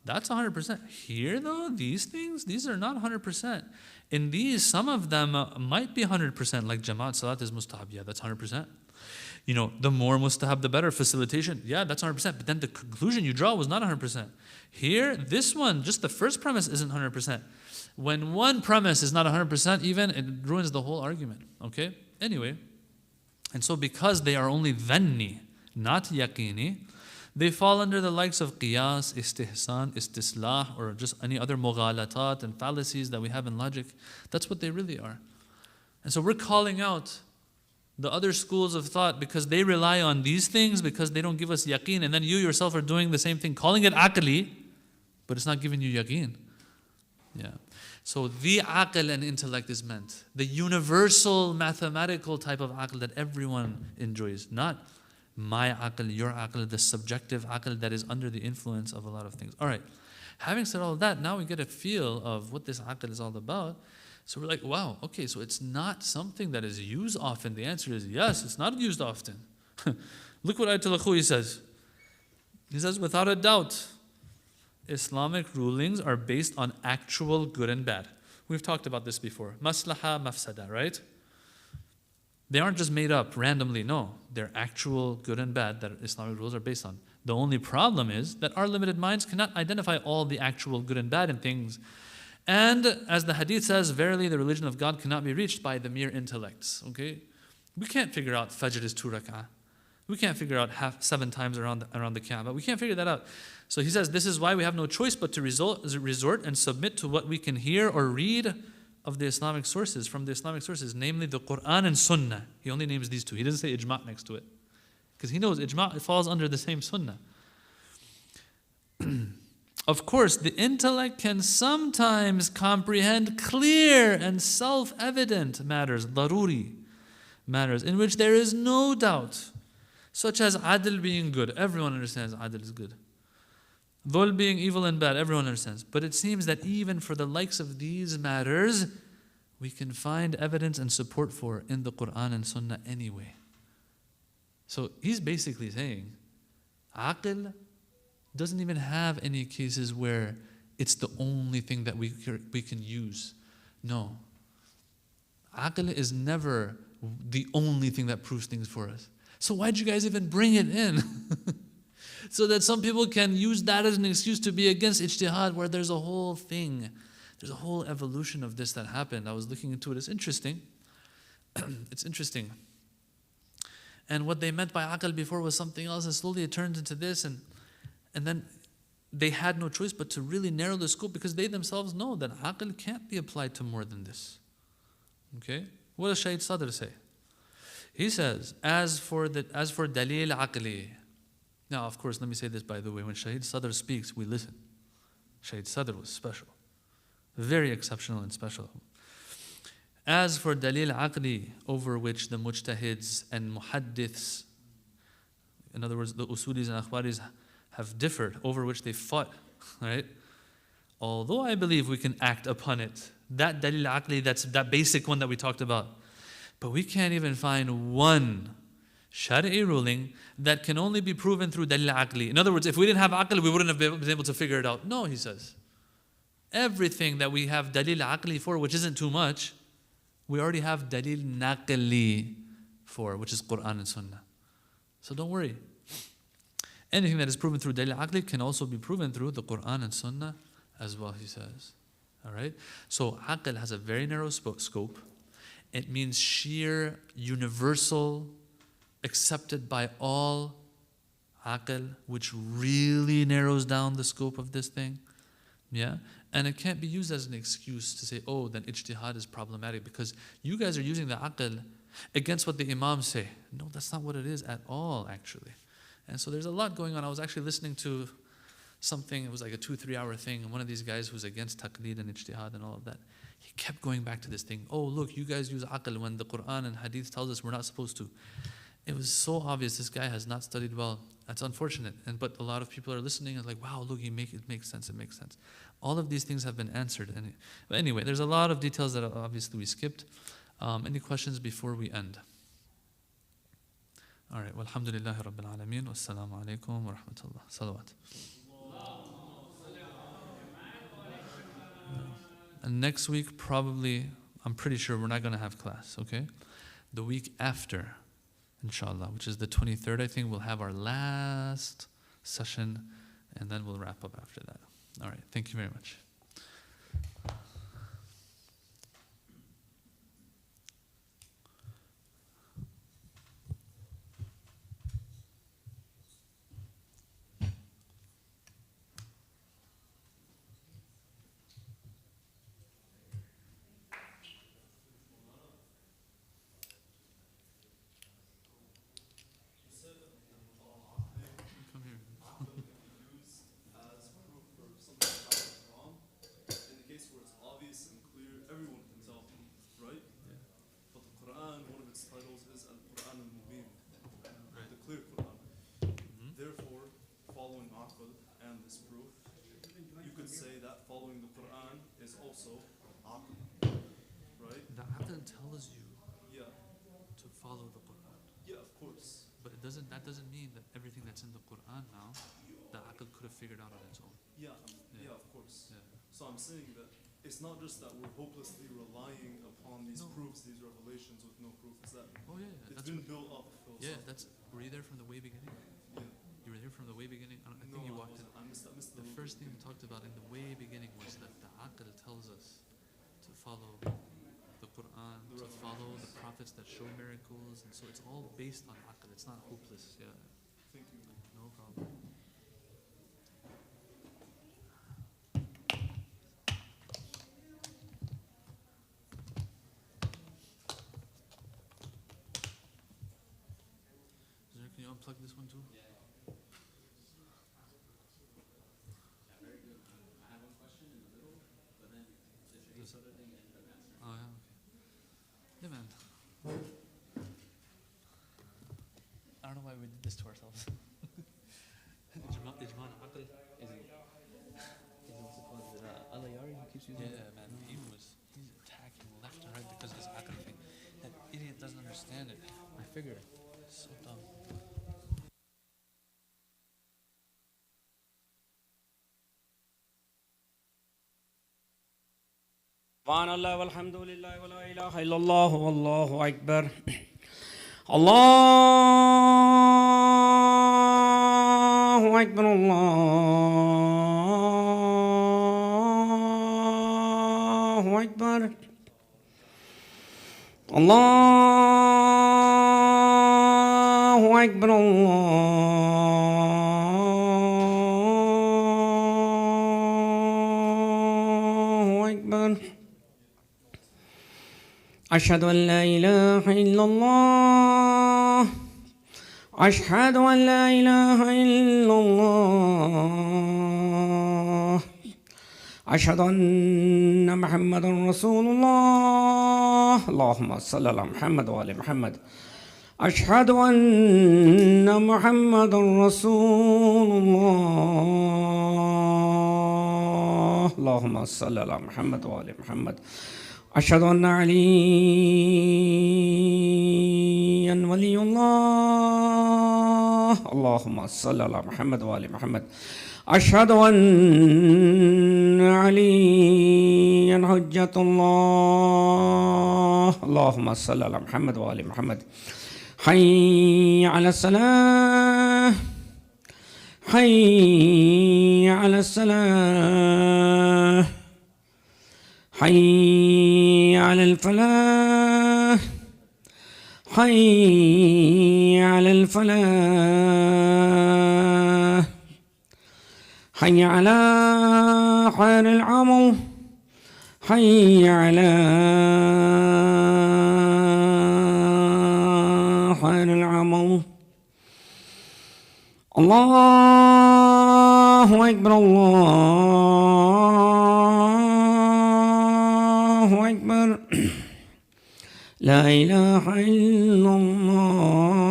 That's 100%. Here, though, these things, these are not 100%. In these, some of them might be 100%, like Jamaat Salat is mustahab. Yeah, that's 100%. The more mustahab, the better. Facilitation, yeah, that's 100%. But then the conclusion you draw was not 100%. Here, this one, just the first premise isn't 100%. When one premise is not 100% even, it ruins the whole argument. Okay? Anyway, and so because they are only dhanni, not yaqini, they fall under the likes of qiyas, istihsan, istislah, or just any other mughalatat and fallacies that we have in logic. That's what they really are. And so we're calling out the other schools of thought because they rely on these things, because they don't give us yaqeen, and then you yourself are doing the same thing, calling it aqli, but it's not giving you yaqeen. Yeah. So the aql and intellect is meant. The universal mathematical type of aql that everyone enjoys. Not my aql, your aql, the subjective aql that is under the influence of a lot of things. All right. Having said all of that, now we get a feel of what this aql is all about. So we're like, wow, okay, so it's not something that is used often. The answer is yes, it's not used often. Look what Ayatul Akhui says. He says, without a doubt, Islamic rulings are based on actual good and bad. We've talked about this before. Maslaha, mafsada, right? They aren't just made up randomly. No, they're actual good and bad that Islamic rules are based on. The only problem is that our limited minds cannot identify all the actual good and bad in things. And as the hadith says, verily the religion of God cannot be reached by the mere intellects. Okay? We can't figure out Fajr is 2 rak'ah. We can't figure out 7 times around the Kaaba. We can't figure that out. So he says, this is why we have no choice but to resort and submit to what we can hear or read of the Islamic sources, from the Islamic sources, namely the Quran and Sunnah. He only names these two. He doesn't say ijma' next to it. Because he knows ijma' falls under the same Sunnah. Of course, the intellect can sometimes comprehend clear and self-evident matters, daruri matters, in which there is no doubt, such as adl being good. Everyone understands adl is good. Dhul being evil and bad, everyone understands. But it seems that even for the likes of these matters, we can find evidence and support for in the Quran and Sunnah anyway. So he's basically saying, aql doesn't even have any cases where it's the only thing that we can use. No. Aql is never the only thing that proves things for us. So why'd you guys even bring it in? So that some people can use that as an excuse to be against ijtihad, where there's a whole thing, there's a whole evolution of this that happened. I was looking into it. It's interesting. It's interesting. And what they meant by aql before was something else, and slowly it turned into this, and then they had no choice but to really narrow the scope, because they themselves know that aql can't be applied to more than this. Okay? What does Shaykh Sadr say? He says, as for dalil aqli. Now, of course, let me say this by the way. When Shaykh Sadr speaks, we listen. Shaykh Sadr was special. Very exceptional and special. As for dalil aqli, over which the mujtahids and muhaddiths, in other words, the usulis and akhbaris, have differed, over which they fought, right? Although I believe we can act upon it, that dalil aqli, that's that basic one that we talked about, but we can't even find one shari'i ruling that can only be proven through dalil aqli. In other words, if we didn't have aql, we wouldn't have been able to figure it out. No, he says. Everything that we have dalil aqli for, which isn't too much, we already have dalil naqli for, which is Quran and Sunnah. So don't worry. Anything that is proven through dalil aqli can also be proven through the Quran and Sunnah as well, he says. All right? So aql has a very narrow scope. It means sheer, universal, accepted by all aql, which really narrows down the scope of this thing. Yeah? And it can't be used as an excuse to say, oh, then ijtihad is problematic because you guys are using the aql against what the imams say. No, that's not what it is at all, actually. And so there's a lot going on. I was actually listening to something, it was like a 2-3 hour thing, and one of these guys who's against taqlid and ijtihad and all of that, he kept going back to this thing. Oh, look, you guys use aql when the Quran and hadith tells us we're not supposed to. It was so obvious this guy has not studied well. That's unfortunate. But a lot of people are listening and like, wow, look, it makes sense, it makes sense. All of these things have been answered. But anyway, there's a lot of details that obviously we skipped. Any questions before we end? All right. Walhamdulillahi Rabbil Alameen. Wassalamu alaikum wa rahmatullah. Salawat. next week, probably, I'm pretty sure we're not going to have class, okay? The week after, inshallah, which is the 23rd, I think we'll have our last session, and then we'll wrap up after that. All right, thank you very much. Tells you to follow the Quran. Yeah, of course. But that doesn't mean that everything that's in the Quran now, the aql could have figured out on its own. Yeah, of course. Yeah. So I'm saying that it's not just that we're hopelessly relying upon these proofs, these revelations with no proof. It's that it's been built up. Yeah, were you there from the way beginning? Yeah. You were there from the way beginning? I think you walked in. I missed the first thing we talked about in the way beginning was that the aql tells us to follow the Quran, to follow the prophets that show miracles, and so it's all based on aql. It's not hopeless. Yeah. Thank you. No problem. Can you unplug this one too? Yeah. Very good. I have one question in the middle, but then this other thing ended up answering. Oh yeah. Okay. Yeah, man. I don't know why we did this to ourselves. Yeah, man. He's attacking left and right because of his aql thing. That idiot doesn't understand it. I figure. So dumb. سبحان الله والحمد لله ولا إله إلا الله والله أكبر الله أكبر الله أكبر الله أكبر الله أكبر أشهد أن لا إله إلا الله أشهد أن لا إله إلا الله أشهد أن محمدا رسول الله اللهم صل على محمد وآل محمد أشهد أن محمدا رسول الله اللهم صل على محمد وآل محمد أشهد أن عليا ولي الله اللهم صل على محمد وآل محمد أشهد أن عليا حجة الله اللهم صل على محمد وآل محمد حي على الصلاة حي على الصلاة حي على الفلاح حي على الفلاح حي على خير العمل حي على خير العمل الله أكبر الله أكبر لا إله إلا الله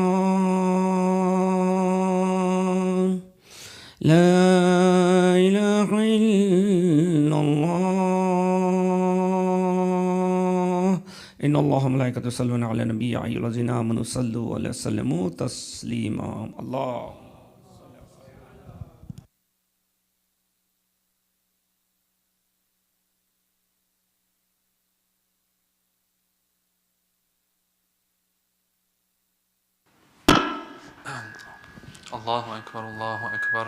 لا إله إلا الله إن الله وملائكته يصلون على النبي يا أيها الذين آمنوا صلوا عليه وسلموا تسليما الله الله أكبر الله أكبر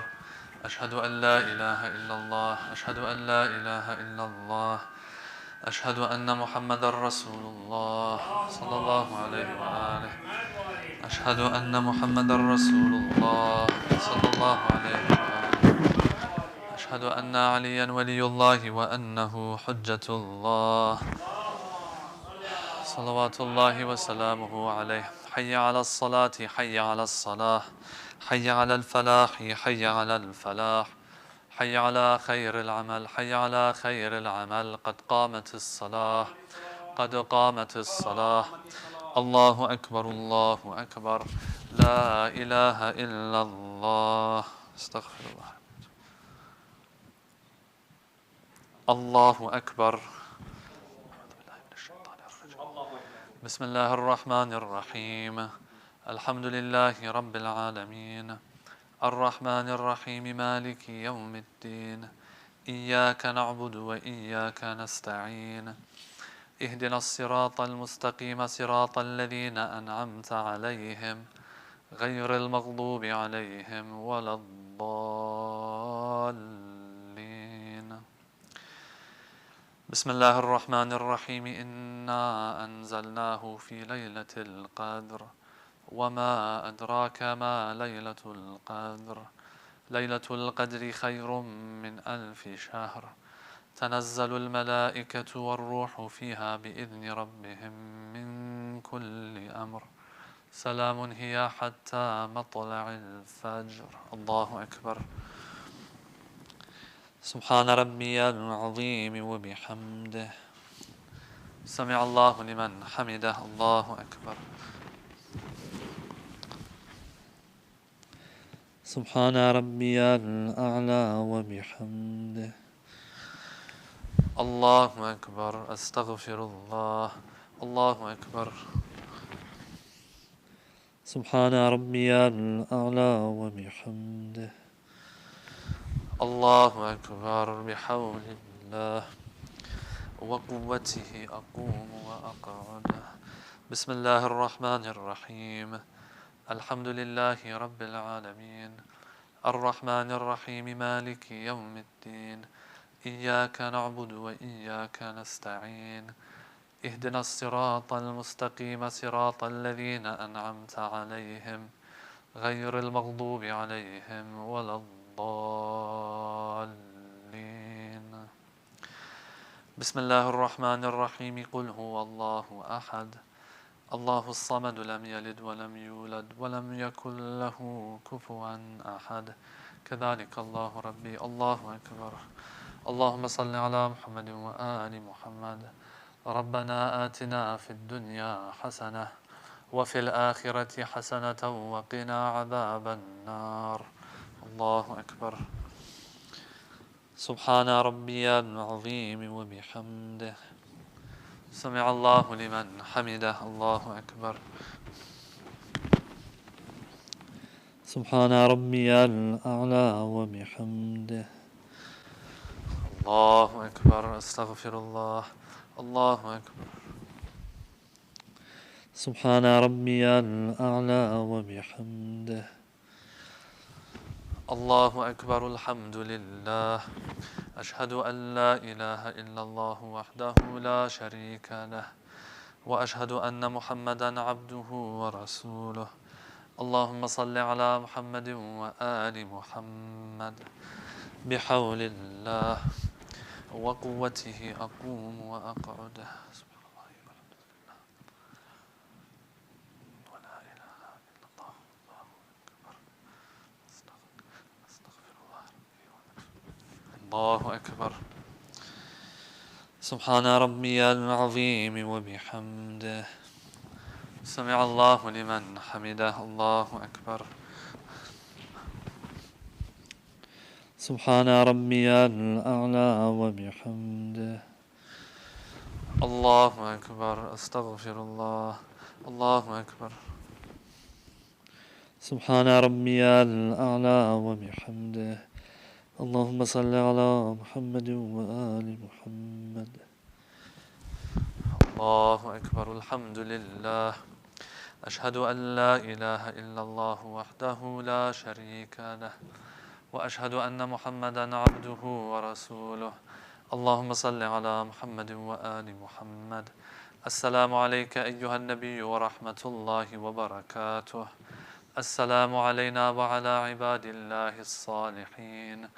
أشهد أن لا إله إلا الله أشهد أن لا إله إلا الله أشهد أن محمد رسول الله صلى الله عليه وآله أشهد أن محمد رسول الله صلى الله عليه وآله أشهد أن عليا ولي الله وأنه حجة الله صلوات الله وسلامه عليه حي على الصلاة حي على الصلاة حي على الفلاح حي على الفلاح حي على خير العمل حي على خير العمل قد قامت الصلاة قد قامت الصلاة الله أكبر الله أكبر لا إله إلا الله استغفر الله الله أكبر بسم الله الرحمن الرحيم الحمد لله رب العالمين الرحمن الرحيم مالك يوم الدين إياك نعبد وإياك نستعين اهدنا الصراط المستقيم صراط الذين أنعمت عليهم غير المغضوب عليهم ولا الضالين بسم الله الرحمن الرحيم إنا أنزلناه في ليلة القدر وما أدراك ما ليلة القدر ليلة القدر خير من 1000 شهر تنزل الملائكة والروح فيها بإذن ربهم من كل أمر سلام هي حتى مطلع الفجر الله أكبر سبحان ربي العظيم وبحمده سمع الله لمن حمده الله أكبر سبحان ربي الأعلى وبحمده الله أكبر أستغفر الله الله أكبر سبحان ربي الأعلى وبحمده الله أكبر بحول الله وقوته أقوم وأقعد بسم الله الرحمن الرحيم الحمد لله رب العالمين الرحمن الرحيم مالك يوم الدين إياك نعبد وإياك نستعين اهدنا الصراط المستقيم صراط الذين أنعمت عليهم غير المغضوب عليهم ولا الضالين بسم الله الرحمن الرحيم قل هو الله أحد الله الصمد لم يلد ولم يولد ولم يكن له كفوا أحد كذلك الله ربي الله أكبر اللهم صل على محمد وآل محمد ربنا آتنا في الدنيا حسنة وفي الآخرة حسنة وقنا عذاب النار الله أكبر سبحان ربي العظيم وبحمده سمع الله لمن حمده الله أكبر سبحان ربي الأعلى وبحمده الله أكبر أستغفر الله الله أكبر سبحان ربي الأعلى وبحمده الله أكبر الحمد لله أشهد أن لا إله إلا الله وحده لا شريك له وأشهد أن محمدا عبده ورسوله اللهم صل على محمد وآل محمد بحول الله وقوته أقوم وأقعد الله أكبر سبحان ربي العظيم وبحمده سمع الله لمن حمده الله أكبر سبحان ربي الأعلى وبحمده الله أكبر أستغفر الله الله أكبر سبحان ربي الأعلى وبحمده اللهم صل على محمد وآل محمد الله أكبر الحمد لله أشهد أن لا إله إلا الله وحده لا شريك له وأشهد أن محمدا عبده ورسوله اللهم صل على محمد وآل محمد. السلام عليك أيها النبي ورحمة الله وبركاته. السلام علينا وعلى عباد الله الصالحين.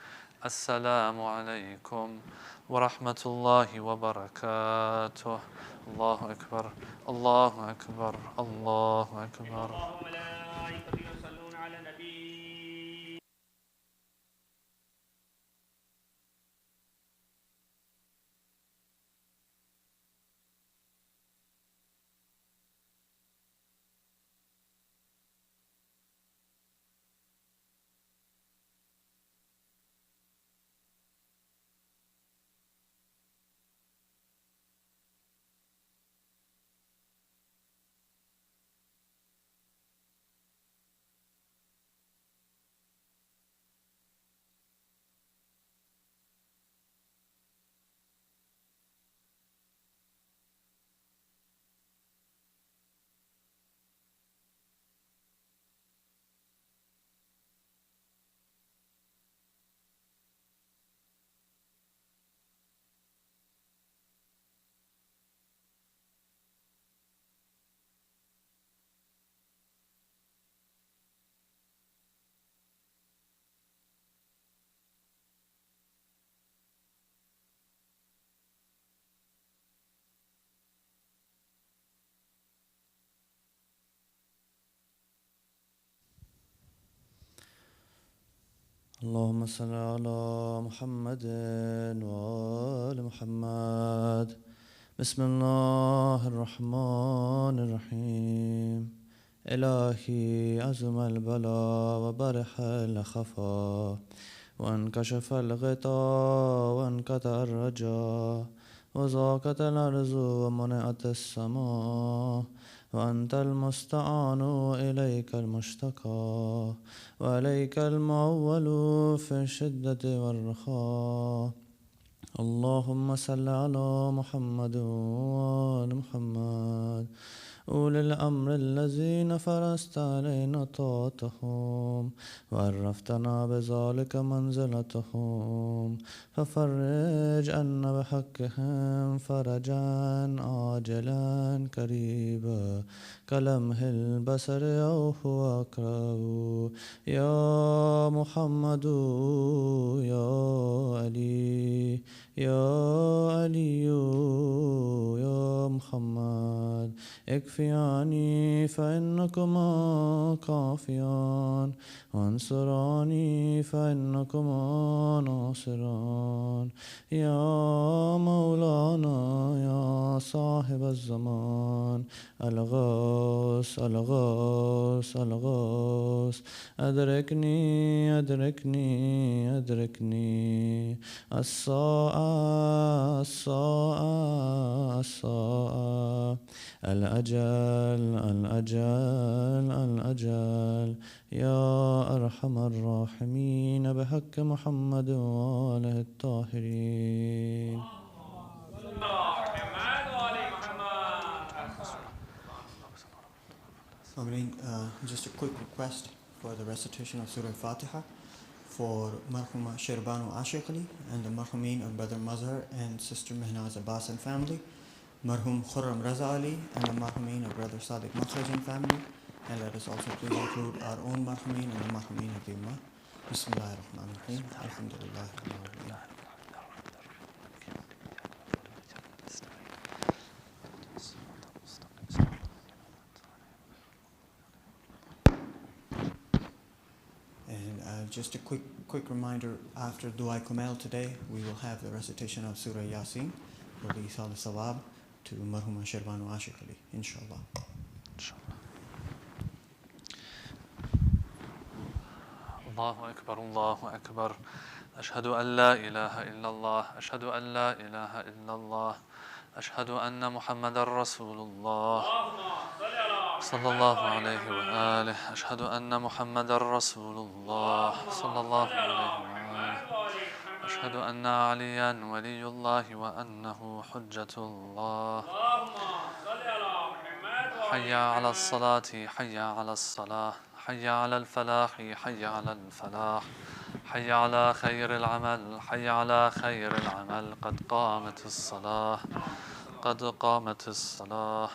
السلام عليكم ورحمة الله وبركاته. الله أكبر الله أكبر الله أكبر. اللهم صل على محمد وآل محمد. بسم الله الرحمن الرحيم. إلهي عزم البلاء وبرح الخفا وانكشف الغطاء وانقطع الرجاء وضاقت الأرض ومنعت السماء وأنت المستعان وإليك المشتكى وإليك المعول في الشدة والرخاء. اللهم صل على محمد وآل محمد أولي الأمر الذين فرست علينا طاعتهم وعرفتنا بذلك منزلتهم ففرج عنا بحقهم فرجا عاجلا قريبا كلمح البصر أو هو أقرب. يا محمد يا علي يا علي يا محمد اكفياني فإنكما كافيان وانصراني فإنكما ناصران. يا مولانا يا صاحب الزمان الغوث الغوث الغوث أدركني أدركني أدركني. الساعة الساعة الساعة الأجل الأجل الأجل. يا أرحم الراحمين بحق محمد وآله الطاهرين. Just a quick request for the recitation of Surah Al-Fatiha for Marhuma Shirbanu Ashiqli and the Marhumin of Brother Mazhar and Sister Mehnaz Abbas and family, Marhum Khurram Raza Ali and the Marhumin of Brother Sadiq Makhrajan family, and let us also please include our own Marhumin and the Marhumin of the Ummah. Bismillahir Rahmanir Rahim. Alhamdulillah. Just a quick reminder, after Dua Kumail today, we will have the recitation of Surah Yasin for the Isal Sawab to Marhuma Shirbanu Ashiqali, inshallah. الله أكبر الله أكبر. أشهد أن لا إله إلا الله أشهد أن لا إله إلا الله أشهد أن محمد رسول الله صلى الله عليه وآله. أشهد أن محمد رسول الله صلى الله عليه وآله. أشهد أن عليا ولي الله وأنه حجة الله. حي على الصلاة حي على الصلاة حي على الفلاح حي على الفلاح حي على خير العمل حي على خير العمل قد قامت الصلاة قد قامت الصلاة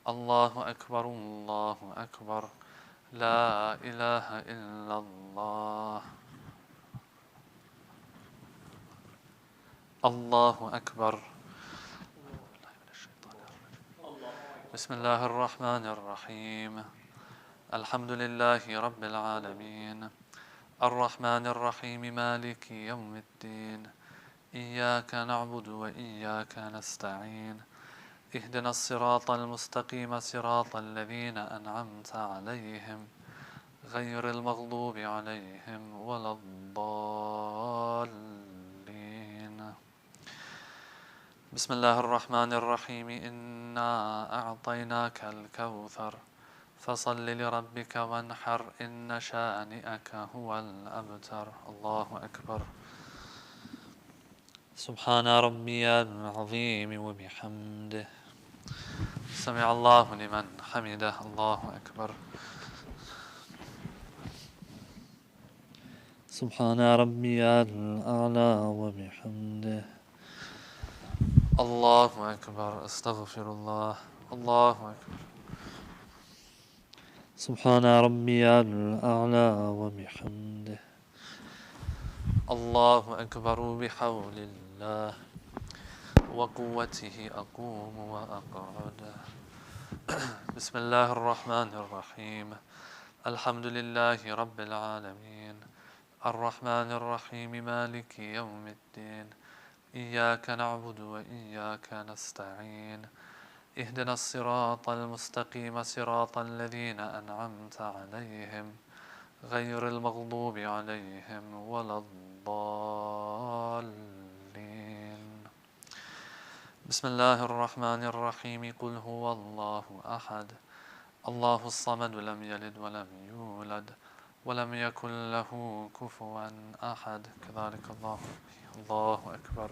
الله أكبر الله أكبر لا إله إلا الله الله أكبر بسم الله الرحمن الرحيم الحمد لله رب العالمين الرحمن الرحيم مالك يوم الدين إياك نعبد وإياك نستعين اهدنا الصراط المستقيم صراط الذين أنعمت عليهم غير المغضوب عليهم ولا الضالين بسم الله الرحمن الرحيم إنا أعطيناك الكوثر فصل لربك وانحر إن شانئك هو الأبتر الله أكبر سبحان ربي العظيم وبحمده سمع الله لمن حمده الله أكبر سبحان ربي الأعلى وبحمده الله أكبر استغفر الله الله أكبر سبحان ربي الأعلى وبحمده الله أكبر بحول الله وقوته أقوم وأقعد بسم الله الرحمن الرحيم الحمد لله رب العالمين الرحمن الرحيم مالك يوم الدين إياك نعبد وإياك نستعين اهدنا الصراط المستقيم صراط الذين أنعمت عليهم غير المغضوب عليهم ولا الضالين بسم الله الرحمن الرحيم قل هو الله أحد الله الصمد لم يلد ولم يولد ولم يكن له كفوا أحد كذلك الله الله أكبر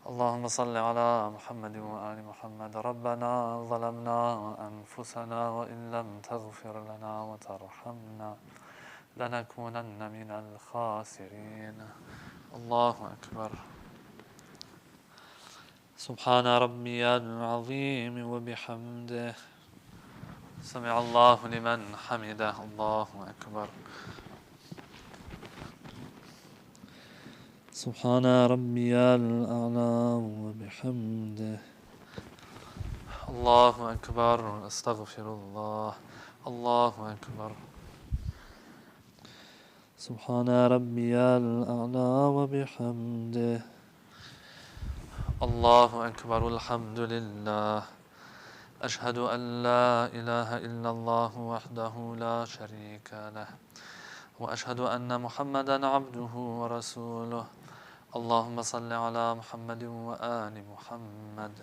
اللهم صل على محمد وآل محمد ربنا ظلمنا أنفسنا وإن لم تغفر لنا وترحمنا لنكونن من الخاسرين الله أكبر سبحان ربي العظيم وبحمده سمع الله لمن حمده الله أكبر سبحان ربي الأعلى وبحمده الله أكبر استغفر الله الله أكبر سبحان ربي الأعلى وبحمده الله أكبر الحمد لله أشهد أن لا إله إلا الله وحده لا شريك له وأشهد أن محمدا عبده ورسوله اللهم صل على محمد وآل محمد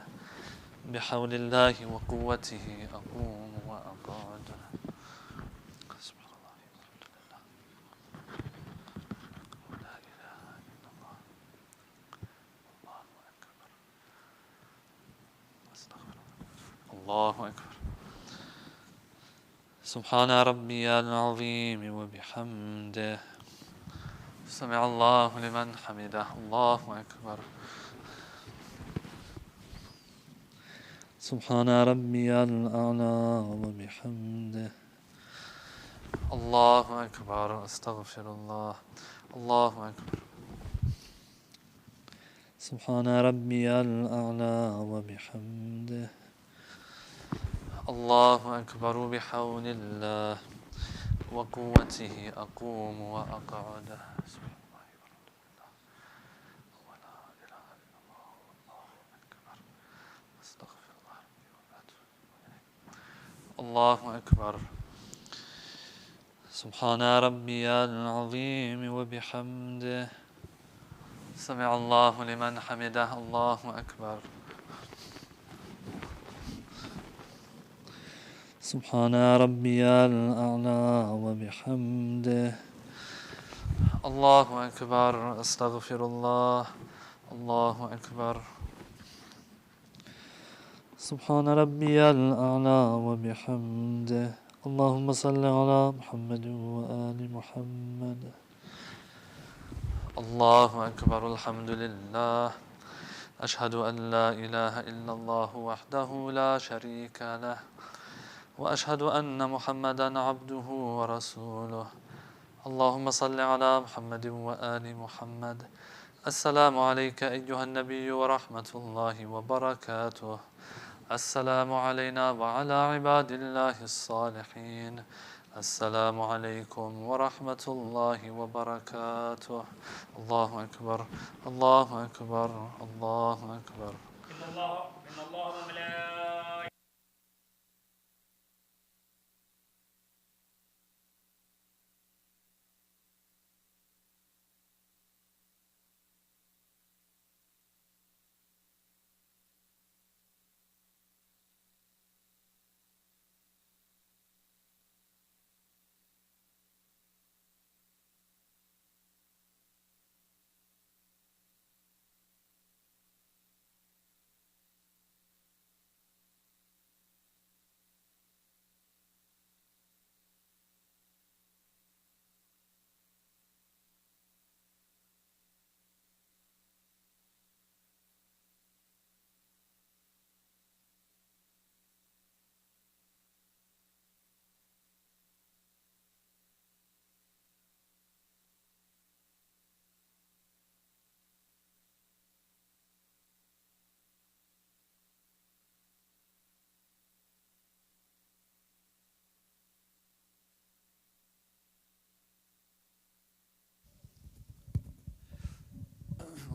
بحول الله وقوته أقوم وأقعد سبحان الله الحمد لله لا إله إلا الله الله أكبر أستغفر الله أكبر سبحان ربي العظيم وبحمده سمع الله لمن حمده الله أكبر سبحان ربي الأعلى وبحمده الله أكبر استغفر الله الله أكبر سبحان ربي الأعلى وبحمده الله أكبر بحول الله وقوته أقوم وأقعد سبحان الله والحمد لله ولا إله إلا الله والله أكبر أستغفر الله ربي وأتوب إليه الله أكبر سبحان ربي العظيم وبحمده سمع الله لمن حمده الله أكبر سبحان ربي الأعلى وبحمده الله أكبر أستغفر الله الله أكبر سبحان ربي الأعلى وبحمده. اللهم صل على محمد وآل محمد. الله أكبر. الحمد لله. أشهد أن لا إله إلا الله وحده لا شريك له، وأشهد أن محمدا عبده ورسوله. اللهم صل على محمد وآل محمد. السلام عليك أيها النبي ورحمة الله وبركاته. السلام علينا وعلى عباد الله الصالحين. السلام عليكم ورحمة الله وبركاته. الله أكبر. الله أكبر. الله أكبر. إن الله وملائكته.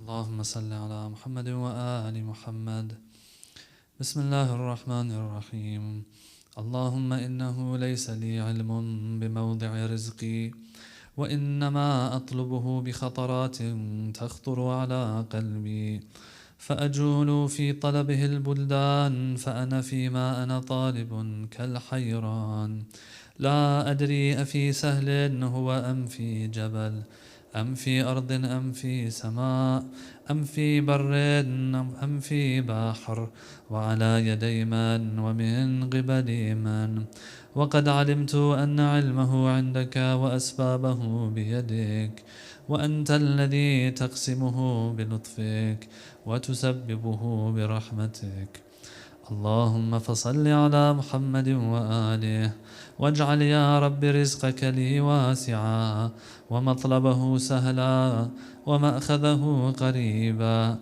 اللهم صل على محمد وآل محمد. بسم الله الرحمن الرحيم. اللهم إنه ليس لي علم بموضع رزقي، وإنما أطلبه بخطرات تخطر على قلبي، فأجول في طلبه البلدان، فأنا فيما أنا طالب كالحيران، لا أدري أفي سهل هو أم في جبل، أم في أرض أم في سماء، أم في بر أم في بحر، وعلى يدي من ومن قبل من. وقد علمت أن علمه عندك وأسبابه بيدك، وأنت الذي تقسمه بلطفك وتسببه برحمتك. اللهم فصل على محمد وآله، واجعل يا رب رزقك لي واسعا، ومطلبه سهلا، ومأخذه قريبا،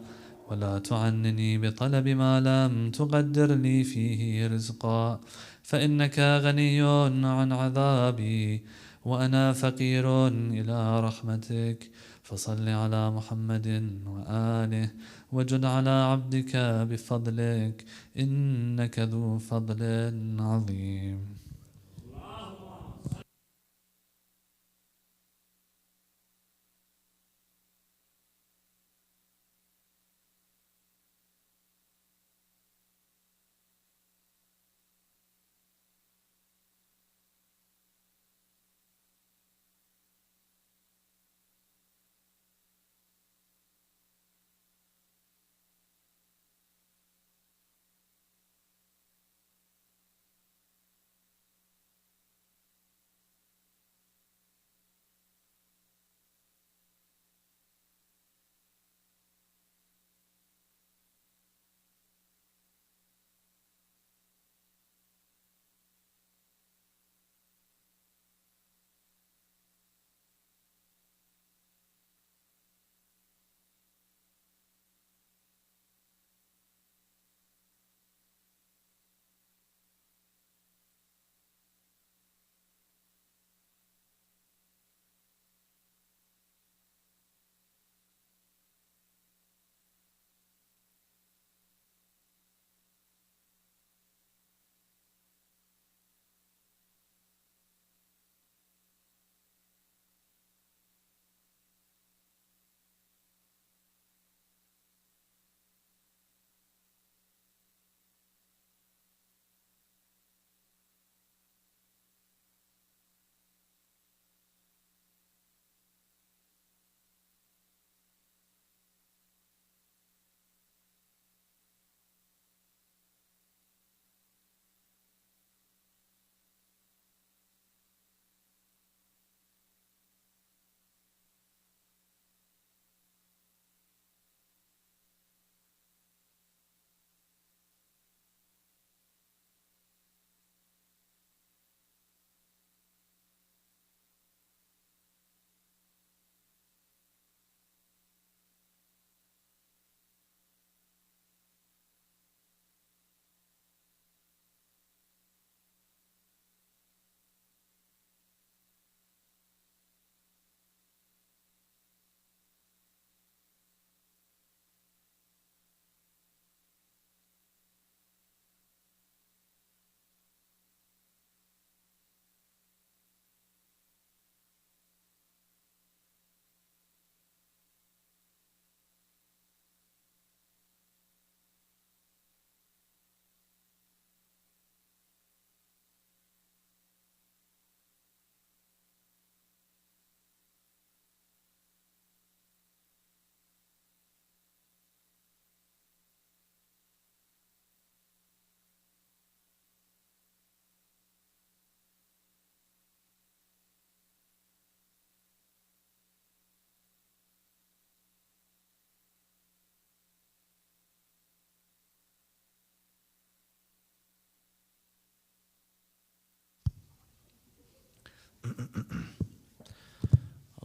ولا تعنني بطلب ما لم تقدر لي فيه رزقا، فإنك غني عن عذابي، وأنا فقير إلى رحمتك. فصل على محمد وآله، وجد على عبدك بفضلك، إنك ذو فضل عظيم.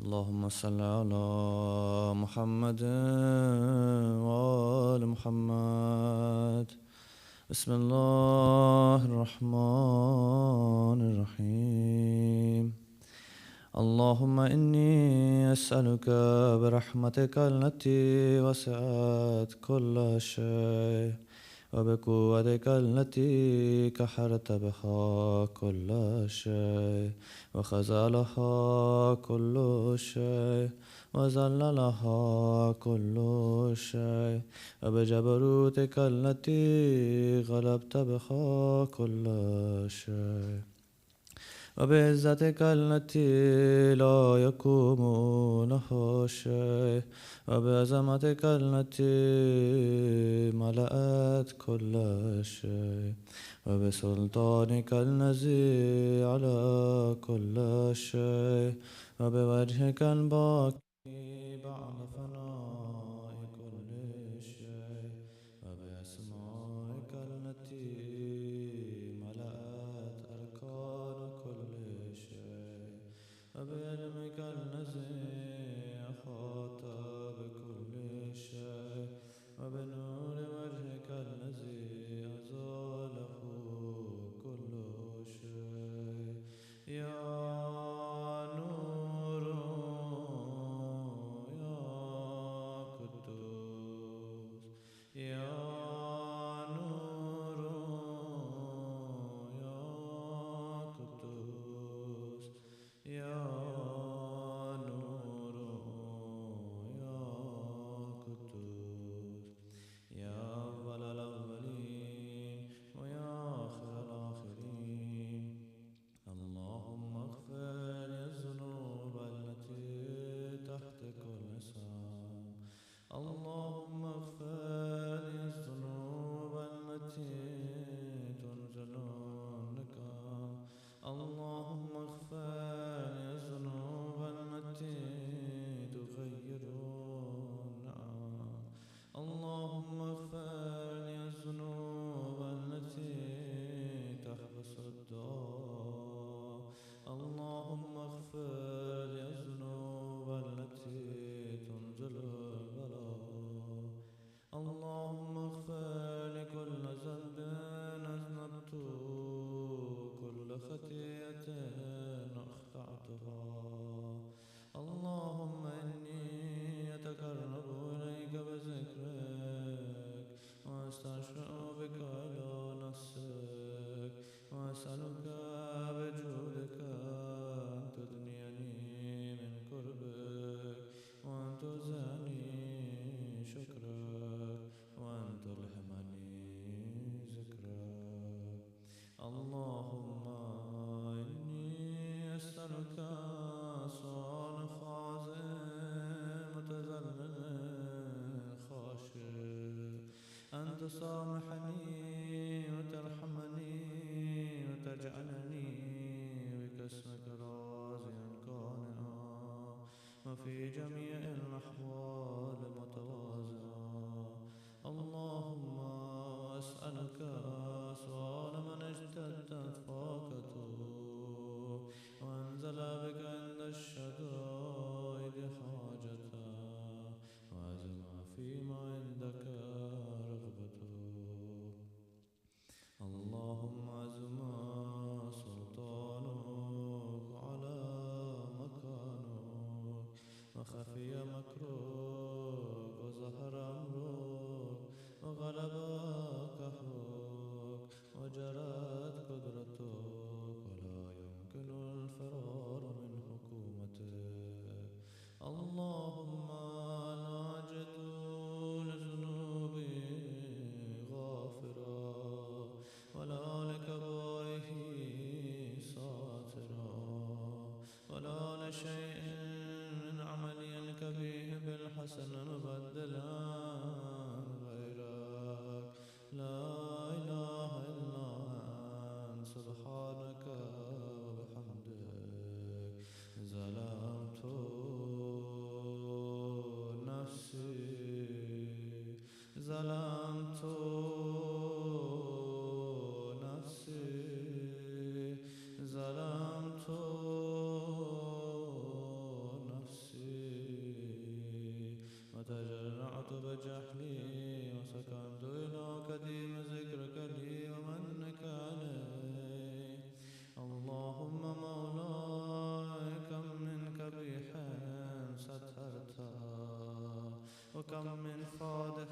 اللهم صل على محمد وآل محمد. بسم الله الرحمن الرحيم. اللهم إني أسألك برحمتك التي وسعت كل شيء وبقوتك التي كحرت بها كل شيء وخزلها كل شيء وزللها كل شيء وبجبروتك التي غلبت بها كل شيء وبعزتك التي لا يقوم له شيء وبعظمتك التي ملأت كل شيء وبسلطانك الذي على كل شيء وبوجهك الباقي بعد فناء كل شيء وبأسمائك التي ملأت أركان كل شيء وبعلمك الذي أحاط بكل شيء وبنور وجهك الذي أزاله كل شيء يا نور يا قدوس يا نور يا قدوس يا نور يا قدوس يا أول الأولين ويا آخر الآخرين. اللهم اغفر الذنوب التي تحت كل اسم. اللهم اغفر الذنوب التي تنزل النكام. اللهم اغفر الذنوب التي تغير النعم. اللهم اغفر الذنوب التي تحبس الدعاء. اللهم اغفر الذنوب التي تنزل البلاء. اللهم اغفر لكل ذنب أذنبت كل خطيئة أخطأتها. اللهم إني أتقرب إليك بذكرك وأستشفع بك إلى نفسك وأسألك بجودك أن تدنيني من قربك وأن تزاني شكرك وأن تلهمني ذكرك. اللهم إني أسألك سؤال خاضع متذلل خاشع أن تسامحني وترحمني وتجعلني باسمك راضيا قانعا وفي جميع الأحوال متواضعا. اللهم أسألك سؤال من اجتدت فاقته وأنزل بك عند الشدائد حاجته وعزم فيما عندك رغبته. اللهم عزم سلطانك على مكانك وخفي مكرك وظهر أمرك وغلب قهرك وجرت قدرتك ولا يمكن الفرار من حكومتك. اللهم لا أجد لذنوبي غافرا ولا لكبائه ساترا ولا لشيء من عملي الكبير بالحسن مبدلا غيرك. لا إله إلا أنت سبحانك جهلي وسكنت إلى قديم ذكرك لي ومنك علي اللهم مولاي كم من قبيح سترته وكم من فادح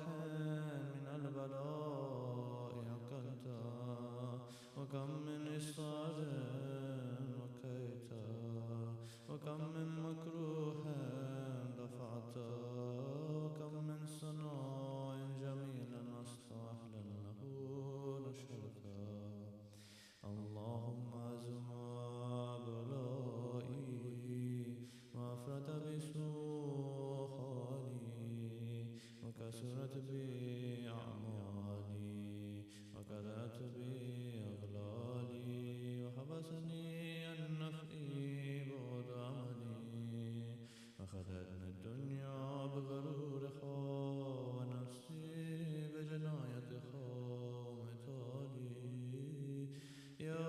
من البلاء أكلته وكم من إصرار وكيته وكم من مكروه دفعته وكم من صناع جميل أصلحا له نشرته اللهم أزم بلائي وأفرد بسوء حالي وكسرت بي أعمالي وكذبت بي أغلالي وحبسني عن نفعي بعد عملي أخذتني الدنيا بغرورها ونفسي بجناية مثالي يا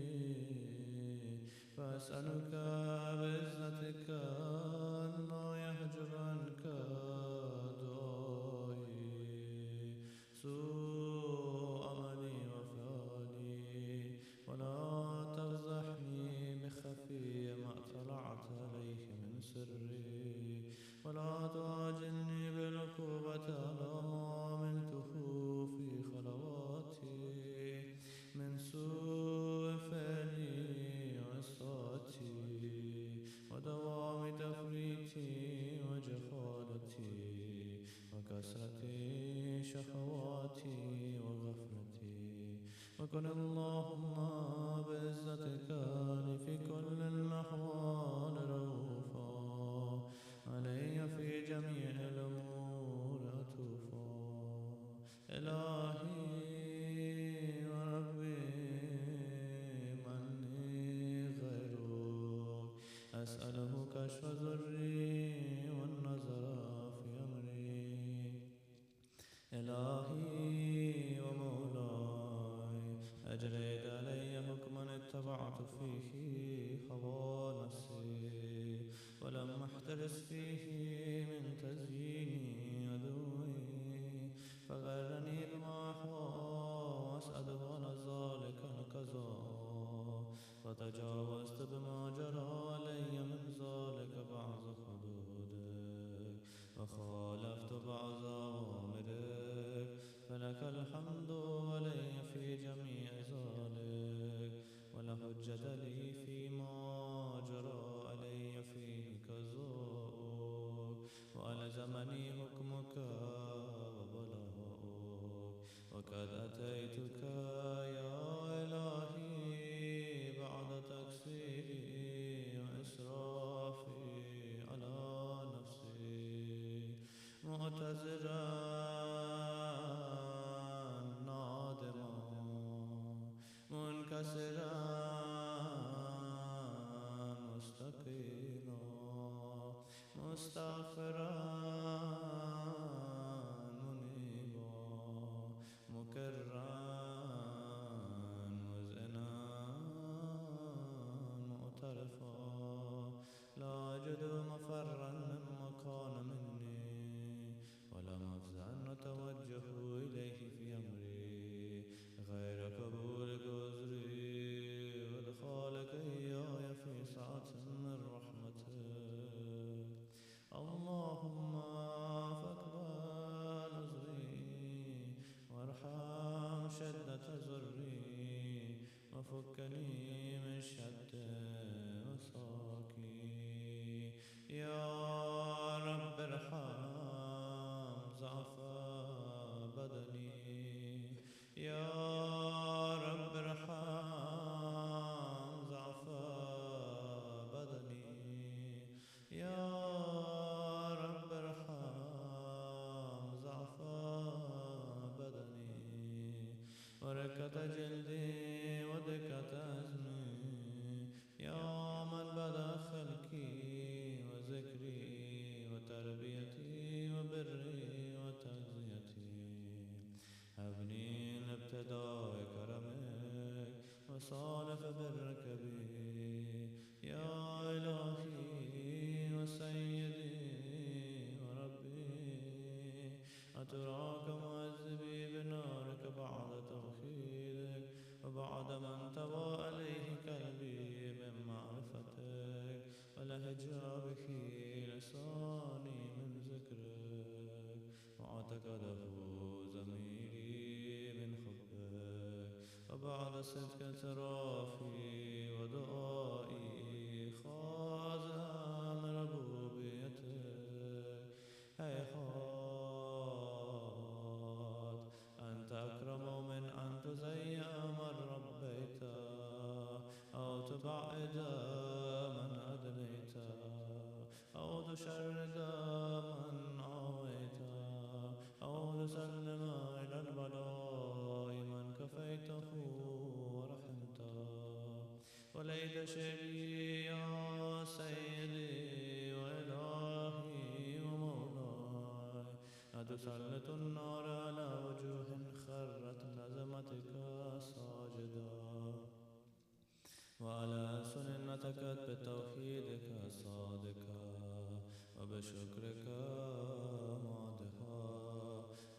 سيدي فأسألك بعزتك أن لا يحجب عنك دعائي سوء عملي وفعلي ولا تفضحني بخفي ما اطلعت عليه من سري ولا تعاجلني بالعقوبة على ما عملته في خلواتي من سوء فعلي وإساءتي ودوام تفريطي وجهالتي وكسرة شهواتي وغفلتي وكن اللهم بعزتك لي في كل الأحوال رؤوفا علي في جميع الأمور عطوفا إلهي وربي مني غيرك أسأله كشف ذري والنظر في أمري إلهي ومولاي أجريت علي حكما اتبعت فيه هوى نفسي ولم أحترس فيه من تزيين عدوي فغرني بما أحوى وأسأله على ذلك القضاء فتجاوزت بما جرى علي من ذلك بعض حدودك وخالفت بعض أوامرك فلك الحمد علي في جميع ذلك ولا حجة لي فيما جرى علي فيه قضاؤك وألزمني حكمك وبلاؤك وقد أتيتك يا إلهي بعد تقصيري وإسرافي على نفسي معتذرا نادما منكسرا مستقيما مستغفرا منيبا مكرا مذعنا معترفا لا أجد مفرا مما كان مني ولا مفزعا أتوجه إليه في أمري غير قبول عذري وإدخالك إياي في سعة من رحمتك اللهم فاقبل عذري وارحم شدة زري وفكني من شد مساكي يا رب ارحم ضعف بدني يا رب ارحم ضعف بدني يا رب ارحم ضعف بدني وركة جلدي ودكة عزمي يا من بدا خلقي وذكري وتربيتي وبري وتغذيتي هبني لابتداء كرمك وصالح برك بي يا إلهي وسيدي أتراك معذبي بنارك بعد توحيدك وبعد ما انطوى عليه قلبي من معرفتك ولهجابك لساني من ذكرك واعتقده ضميري من حبك وبعد صدق اعترافي ودعائي خاضها من ربوبيتك هيهات أنت أكرم من أن تزيع من ربيت أو تبعد من أدنيت أو تشرد من آويت أو تسلم إلى البلاء من كفيته ورحمته وليت شري يا سيدي وإلهي ومولاي أتسلط النار على وجوه خرت نظمتك ساجدا وعلى سنتك بتوحيدك صادقا وبشكرك مادحا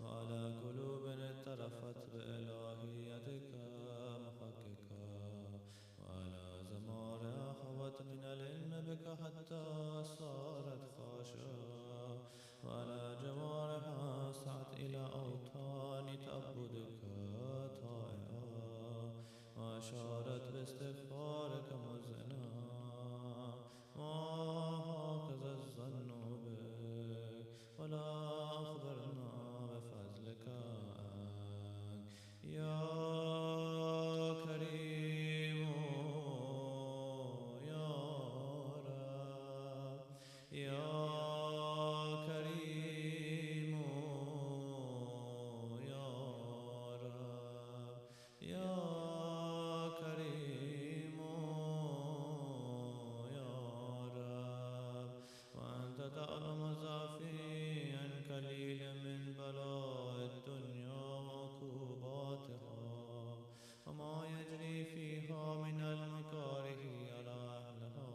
وعلى قلوب اترفت بإلهيتك محققا وعلى زمار أحوت من العلم بك حتى صارت خاشعة وعلى جوارح سعت إلى أوطان تعبدك طائعة وأشارت باستغفارك مزنا وهكذا الظن بك ولا أخبرنا بفضلك عنك يا كريم يا رب يا كريم يا رب يا كريم يا رب وأنت تعلم ضعفي عن قليل من بلاء الدنيا وعقوباتها وما يجري فيها من المكاره على أهلها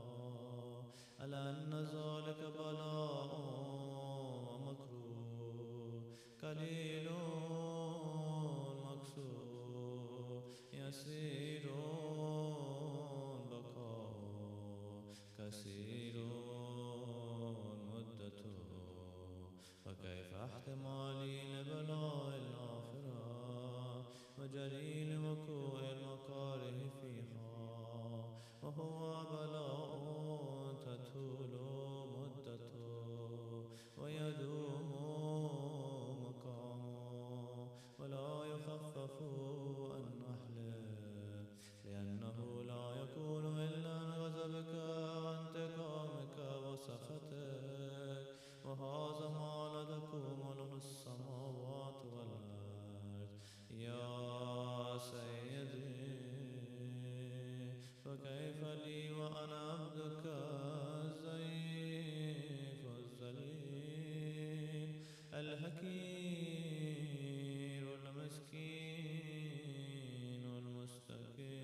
ألا أن ذلك بلاء ومكروه قليل مكسور يسير بقاء كثير مدته وكيف احتمالي لبلاء الآخرة وجليل وقوع المكاره فيها وهو بلاء تطول مدته ويدوم مقامه ولا يخفف عن أهله لأنه لا يكون إلا عن غضبك وانتقامك وسخطك وهذا ما لا تقوم له السماوات والأرض يا سيدي فكيف لي وأنا عبدك الضعيف الذليل الحقير المسكين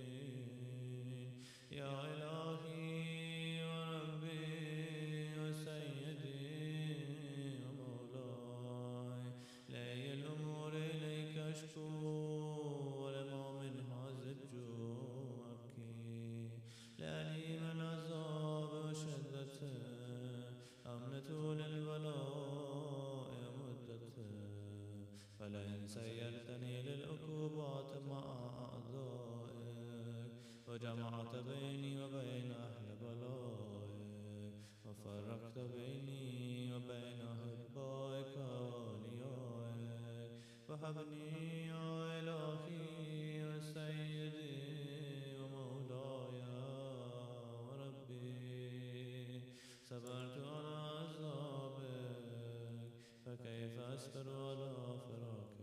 المستكين يا إلهي وربي وسيدي ومولاي لي الأمور إليك أشكو ولما منها زج أبكي لأني من عذاب وشدته أمنة للبلاء مدته فلئن سيرتني للعقوبات مع أعدائك وجمعت بيني وبين أهل بلائك وفرقت بيني وبين أحبائك وأوليائك فهبني يا إلهي وسيدي ومولاي وربي صبرت على عذابك فكيف أصبر على فراقك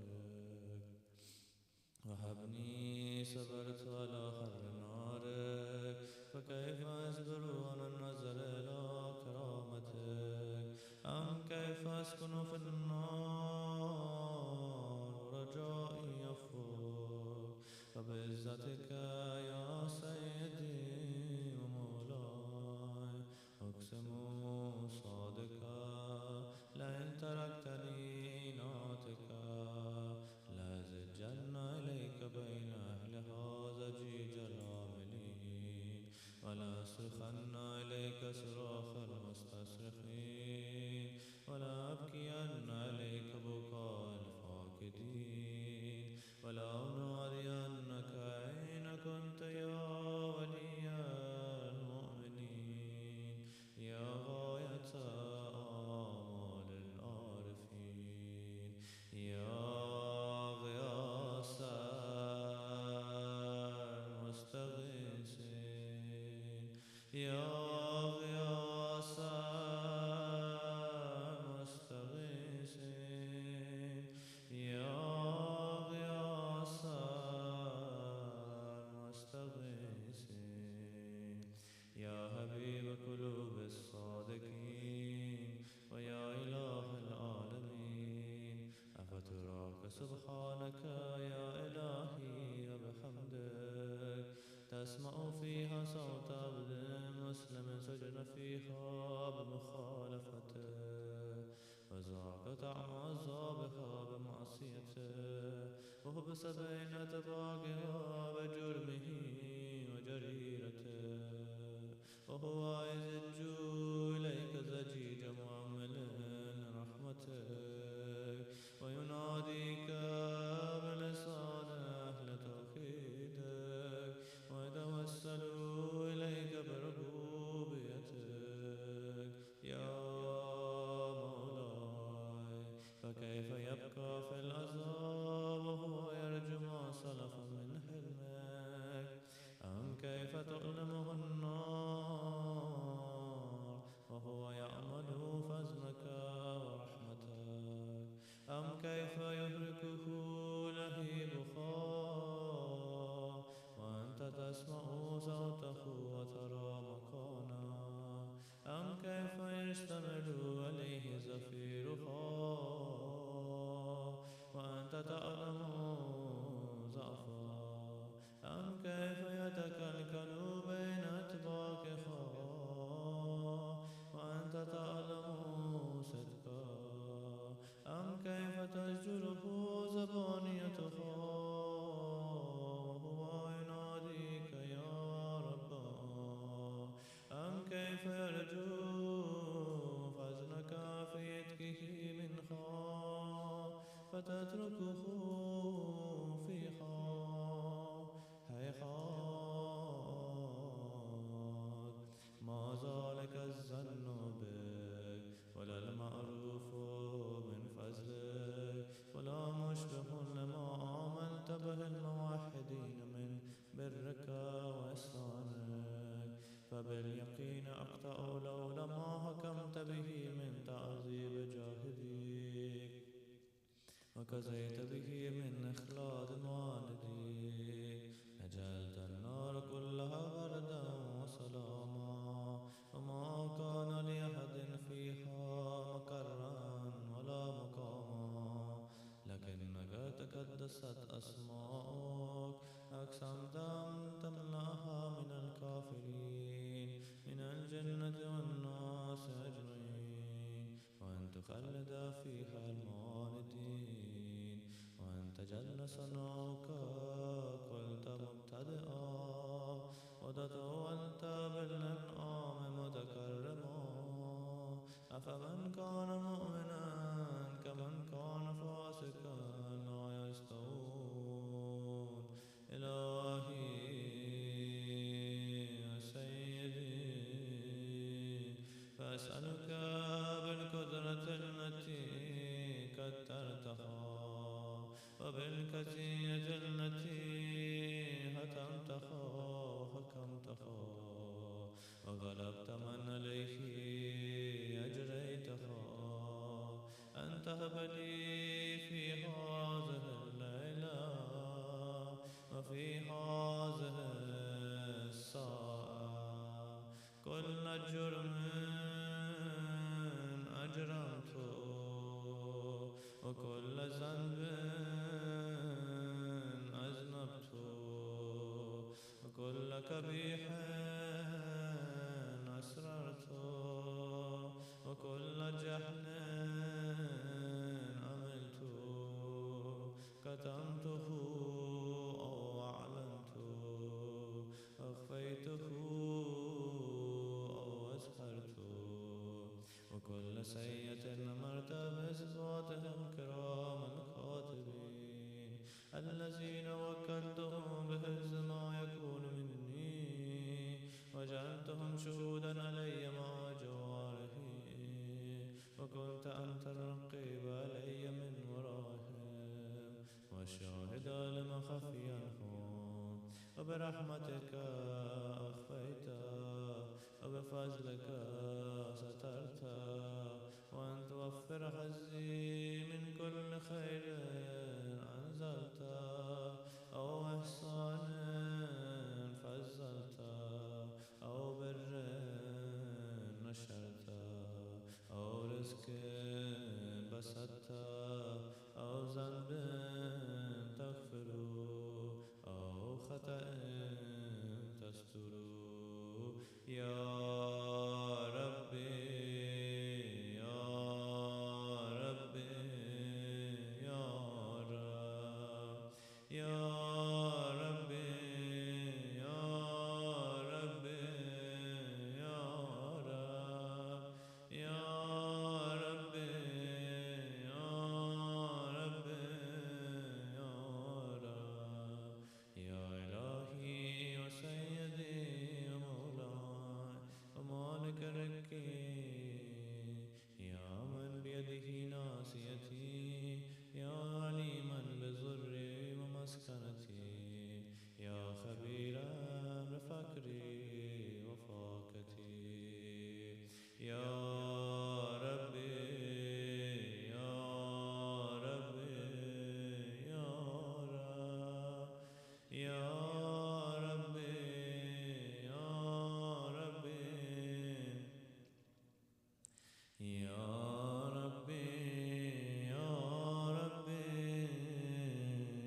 وهبني صبرت على حر نارك فكيف أصبر على النظر إلى كرامتك أم كيف أسكن في النار ورجائي يفوق فبعزتك يا سيدي ومولاي أقسم صادقا لئن تركتني نعتك كصراخ المستصرخين ولا أبكين عليك بكاء الفاقدين ولا أنادينك أين كنت يا ولي المؤمنين يا غاية آمال العارفين يا غياث المستغيثين يا غياث المستغيثين يا غياث المستغيثين يا حبيب قلوب الصادقين ويا إله العالمين أفتراك سبحانك يا إلهي وبحمدك تسمع فيها صوت عبد مسلم سجن فيها بمخالفته وذاق طعم عذابها بمعصيته وحبس بين تباقها بجرمه وجريرته وهو يزج إليك زجيج معمل رحمتك ويناديك بلسان أهل توحيدك ويتوسل إليك بربوبيتك يا مولاي فكيف يبقى في العذاب وهو يرجو ما سلف من حلمك أم كيف تؤلمه النار وهو يعمل فضلك ورحمتك أم كيف يهلكه لهيب خاء وأنت تسمع صوته وترى مكانه أم كيف يشتمل عليه زفيرها وأنت تعلم ضعفا أم كيف يتكلكل بين أطباقها وأنت تعلم صدقا أم كيف تزجره زبانيتها وهو يناديك يا رب أم كيف يرجو فضلك في يدك منها فتتركه فيها هيهات ما ذلك الظن بك ولا المعروف من فضلك ولا مشبه لما آمنت به الموحدين من برك وإحسانك فباليقين أقطع لولا ما حكمت به من تعذيب جاهديك وكزيت به من إخلاد والديك أجلت النار كلها بردا وسلاما وما كان لأحد فيها مقرا ولا مقاما لكنك تقدست أسماؤك أقسمت أن تملأها من الكافرين من الجنة والناس أجمعين وأن تخلد فيها الموالدين وأن تجل صنعك قلت مبتدئا وتطولت بالأنعام متكرما أفمن كان مؤمنا كمن كان فاسقا لا يستوون إلهي يا سيدي فأسألك بالقدرة التي كترتها وبالكثية التي هتمتها وحكمتها وغلبت من عليه أجريتها أن تهب لي في هذه الليلة وفي هذه الساعة كل جرم أجرمته وكل ذنب أذنبته وكل قبيح أسررته وكل جهل عملته كتمته أو أعلنته أخفيته أو أسررته وكل سيئة أمرت بإثباتهم كرام الكاتبين الذين وكلتهم بحفظ ما يكون مني وجعلتهم شهودا علي مع جوارحي وكنت أنت الرقيب علي من ورائهم والشاهد لما خفي عنهم وبرحمتك أخفيت وبفضلك سترت وأن توفر حظي من كل خير أنزلت أو إحسان فزلت أو بر نشرت أو رزق بسطت أو ذنب تغفر أو خطأ تستر يا ربي يا ربي يا رب يا ربي يا ربي يا رب يا ربي يا ربي يا رب يا إلهي وسيدي ومولاي ومالك ركي يا من بيده ناصيتي يا عليما بضري ومسكنتي يا خبيرا بفقري وفاقتي يا ربي يا ربي يا رب يا ربي يا ربي يا ربي يا ربي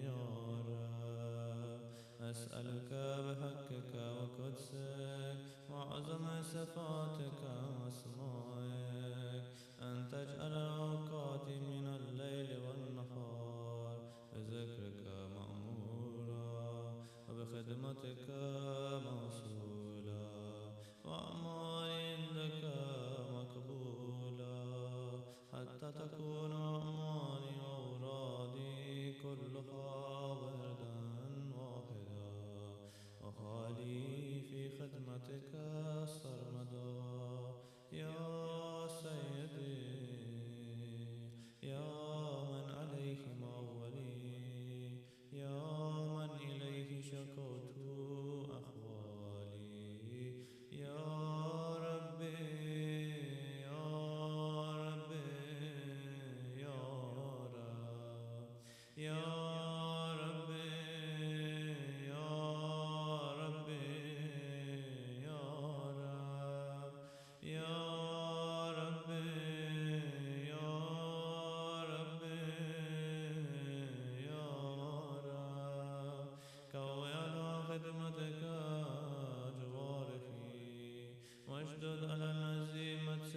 يا رب أسألك بحقك وقدسك وعظم صفاتك واسمائك أن تجعل أوقاتي من الليل والنهار بذكرك مأمورا وبخدمتك موصولا وأعمالي عندك مقبولا حتى تكون أعمالي وأورادي كلها وردا واحدا وحالي في خدمتك سرمدا يا سيدي يا من عليه مولي يا من إليه شكوت أحوالي يا ربي يا ربي يا رب يا ربي يا ربي يا رب يا ربي يا ربي يا رب كوي على خدمتك جوارحي واشدد على العزيمة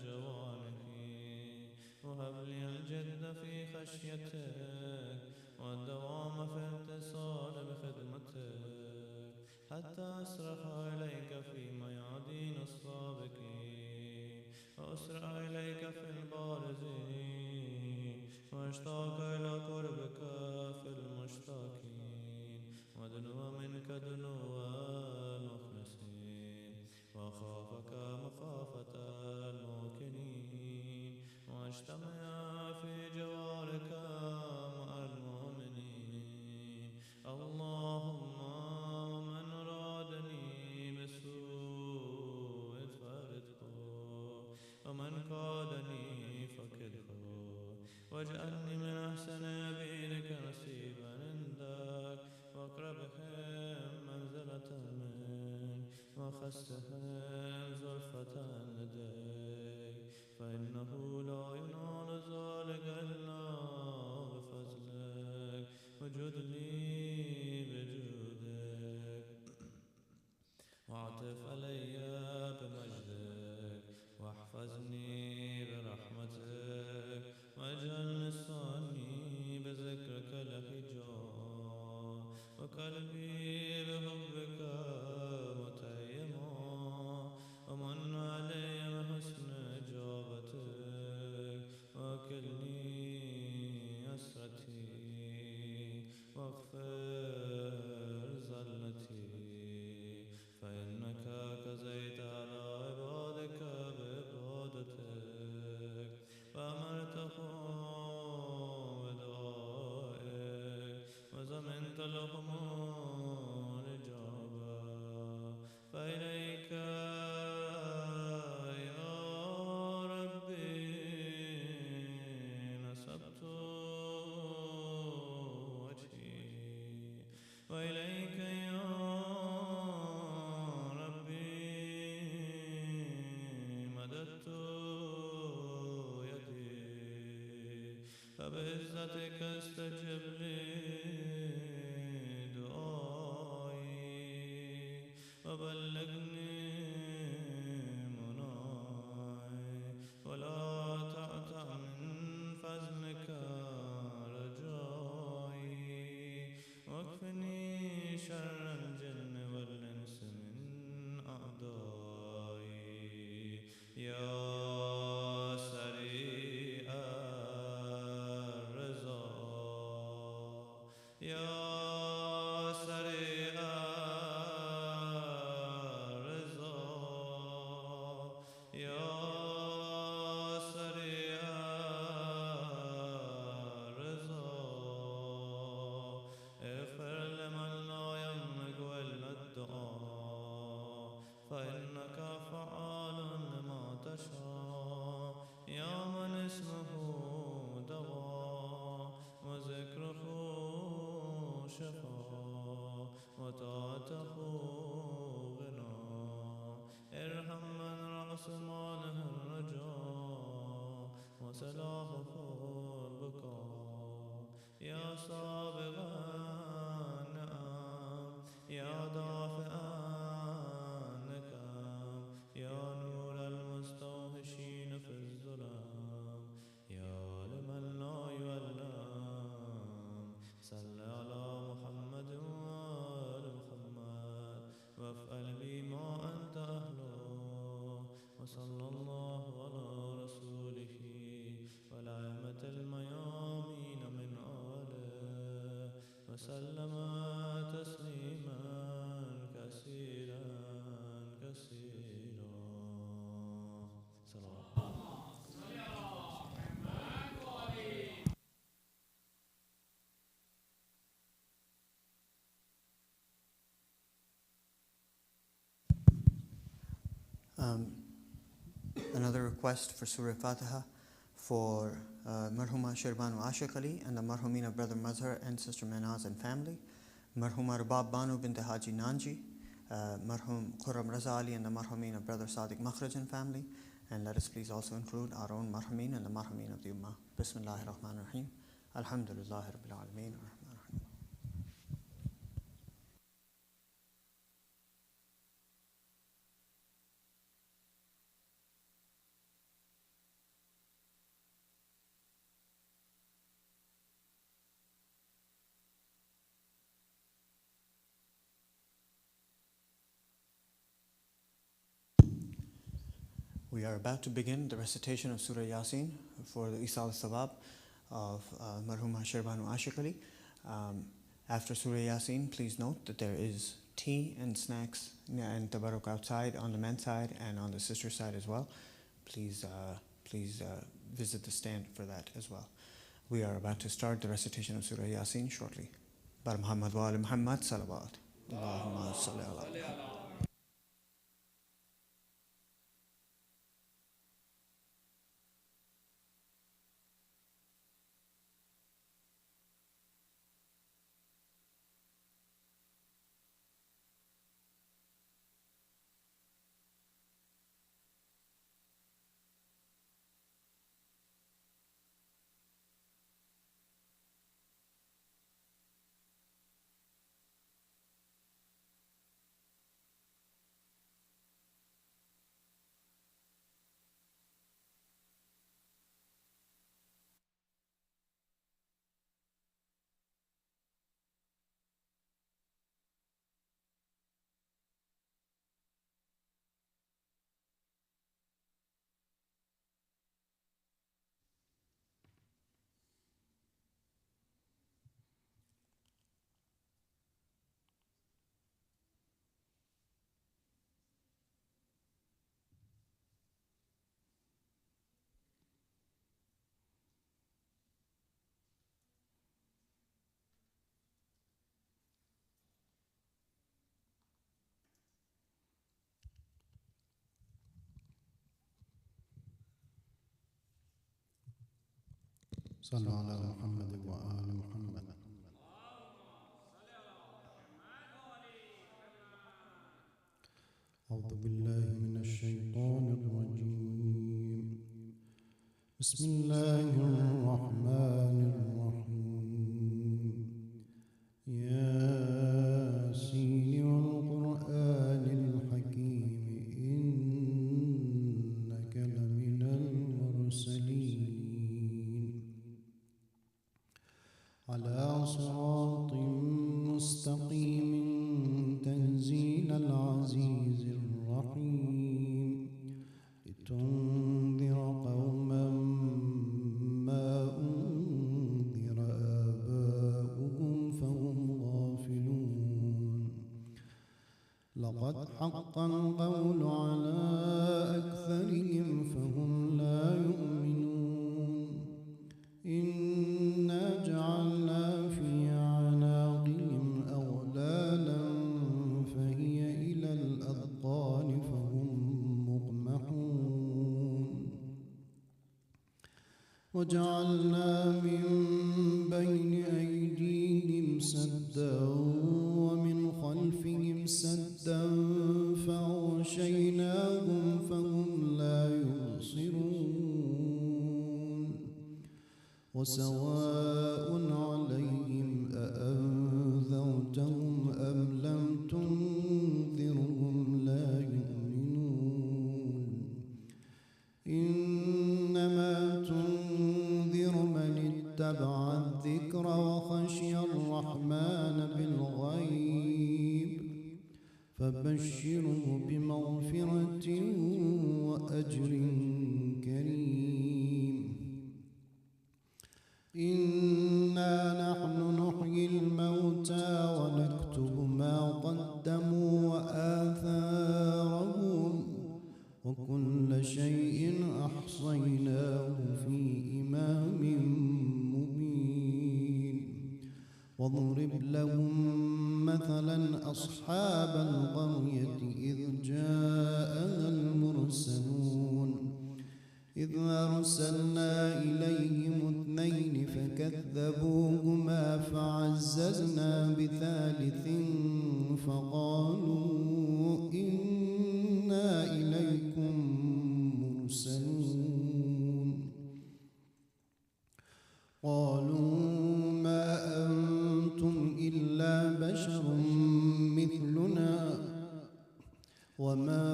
جوانحي وهب لي الجد في خشيتك والدوام في اتصال بخدمتك حتى أسرح إليك في ميادين السابقين وأسرع إليك في البارزين واشتاق إلى قربك في المشتاقين ودنو منك دنو المخلصين وخافك مخافة الموقنين واجتمع في جوارك مع المؤمنين اللهم من أرادني بسوء فارده ومن كادني فكده واجعلني من أحسن عبيدك نصيبا عندك واقربهم منزلة منك وخسهم زلفة لديك فإنه لا ينال ذلك إلا بفضلك وجد لي بجودك واعطف علي بمجدك واحفظني برحمتك واجعل لساني بذكرك لهجا وقلبي بحبك متيما ومن علي بحسن جارك أنت لهم الإجابة فإليك يا ربي نسبت وجهي وإليك يا ربي مددت يدي فبعزتك استجب لي دعائي وبلغني مناي ولا تعتع من فضلك رجائي واكفني شر الجن والإنس من أعدائي يا سريع الرضا يا سريع الرضا يا سريع الرضا اغفر لمن لا يملك إلا الدعاء فإنك فعال لما تشاء يا من اسمه دواء وذكره شفاء وطاعته غنى ارحم من رأس ماله الرجاء وسلاحه البكاء يا سابق النعم يا دافع النكم يا نور المستوحشين في الظلام يا لمن لا يعلم صل على محمد وآل محمد وافعل بي ما أنت أهله وصلى الله على رسوله والأئمة الميامين من آله وسلم تسليما كثيرا كثيرا صلوات Another request for Surah Fatiha for Marhuma Shirbanu Ashiq Ali and the Marhumina brother Mazhar and sister Manaz and family, Marhuma Rabab Banu bint Haji Nanji, Marhum Khurram Raza Ali and the Marhumina brother Sadiq Makhraj and family, and let us please also include our own Marhumin and the Marhumin of the Ummah. Bismillahir Rahmanir Rahim. Alhamdulillahi Rabbil Alameen. Ar-Rahmanir Rahim. We are about to begin the recitation of Surah Yasin for the Isal Sawab of Marhuma Shirbanu Ashiq Ali. After Surah Yasin, please note that there is tea and snacks and tabarruk outside on the men's side and on the sister side as well. Please visit the stand for that as well. We are about to start the recitation of Surah Yasin shortly. Bar Muhammad wa ali Muhammad salawat. Allahumma salli ala Muhammad. صلوا على محمد وآل محمد. أعوذ بالله من الشيطان الرجيم. بسم الله الرحمن الرحيم. ياسين والقرآن الحكيم إنك لمن المرسلين على صراط مستقيم تنزيل العزيز الرحيم لتنذر قوما ما أنذر آباؤهم فهم غافلون. لقد حق القول على أكثرهم فهم لا يؤمنون. إنا جعلنا في أعناقهم أغلالا فهي إلى الأذقان فهم مقمحون. وجعلنا من بين أيديهم سدا ومن خلفهم سدا فأغشيناهم فهم لا يبصرون. وسواء عليهم أأنذرتهم أم لم تنذرهم لا يؤمنون. إنما تنذر من اتبع الذكر وخشي الرحمن بالغيب فبشره بمغفرة وأجر كريم. إنا نحن نحيي الموتى ونكتب ما قدموا وآثارهم وكل شيء أحصيناه في إمام مبين. واضرب لهم مثلا أصحاب القرية إذ جاءها المرسلون إذ أرسلنا إليهم اثنين فكذبوهما فعززنا بثالث فقالوا إنا إليكم مرسلون. قالوا ما أنتم إلا بشر مثلنا وما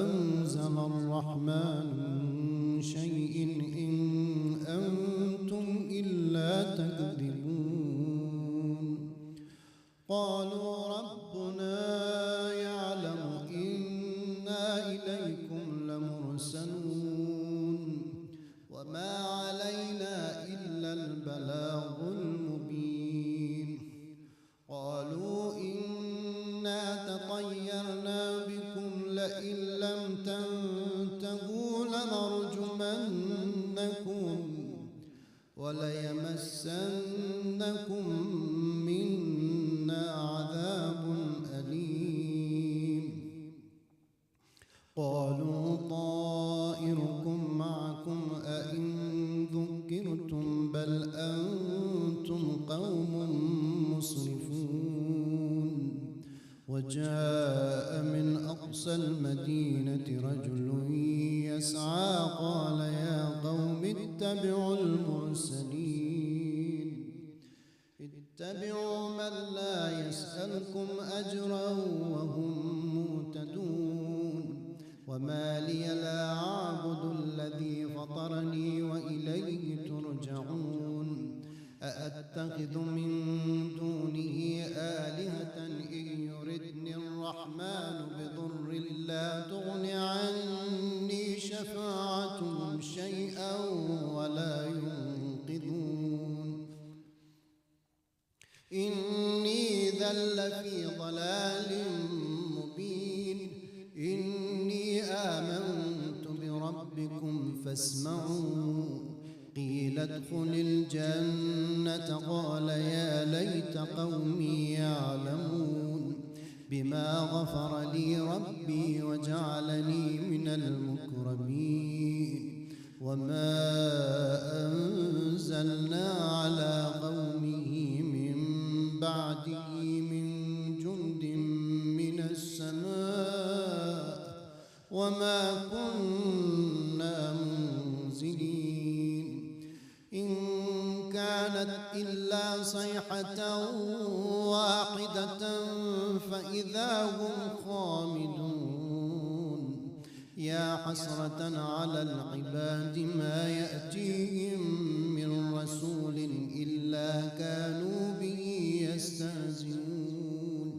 أنزل الرحمن من شيء إن أنتم إلا تكذبون. قالوا ربنا يعلم إنا إليكم لمرسلون وما علينا إلا البلاغ المبين. قالوا إنا تطيرنا بكم لئن لم تنتهوا لنرجمنكم وليمسنكم منا عذاب أليم. قالوا طائركم معكم أئن ذكرتم بل أنتم قوم مسرفون. وجاء من أقصى المدينة رجل يسعى قال يا قوم اتبعوا المرسلين اتبعوا من لا يسألكم أجرا وهم مهتدون. وما لي لا أعبد الذي فطرني وإليه ترجعون. أأتخذ من دونه آلهة إن يردني الرحمن بضر لا تغن عني شفاعتهم شيئا ولا ينقذون. إني إذا لفي ضلال مبين. إني آمنت بربكم فاسمعون. قيل ادخل الجنة قال يا ليت قومي يعلمون بما غفر لي ربي وجعلني من المكرمين. وما أنزل أرسلنا على قومه من بعده من جند من السماء وما كنا منزلين إن كانت إلا صيحة واحدة فإذا هم خامدون يا حسرة على العباد ما يأتيهم من رسول إلا كانوا به يستهزئون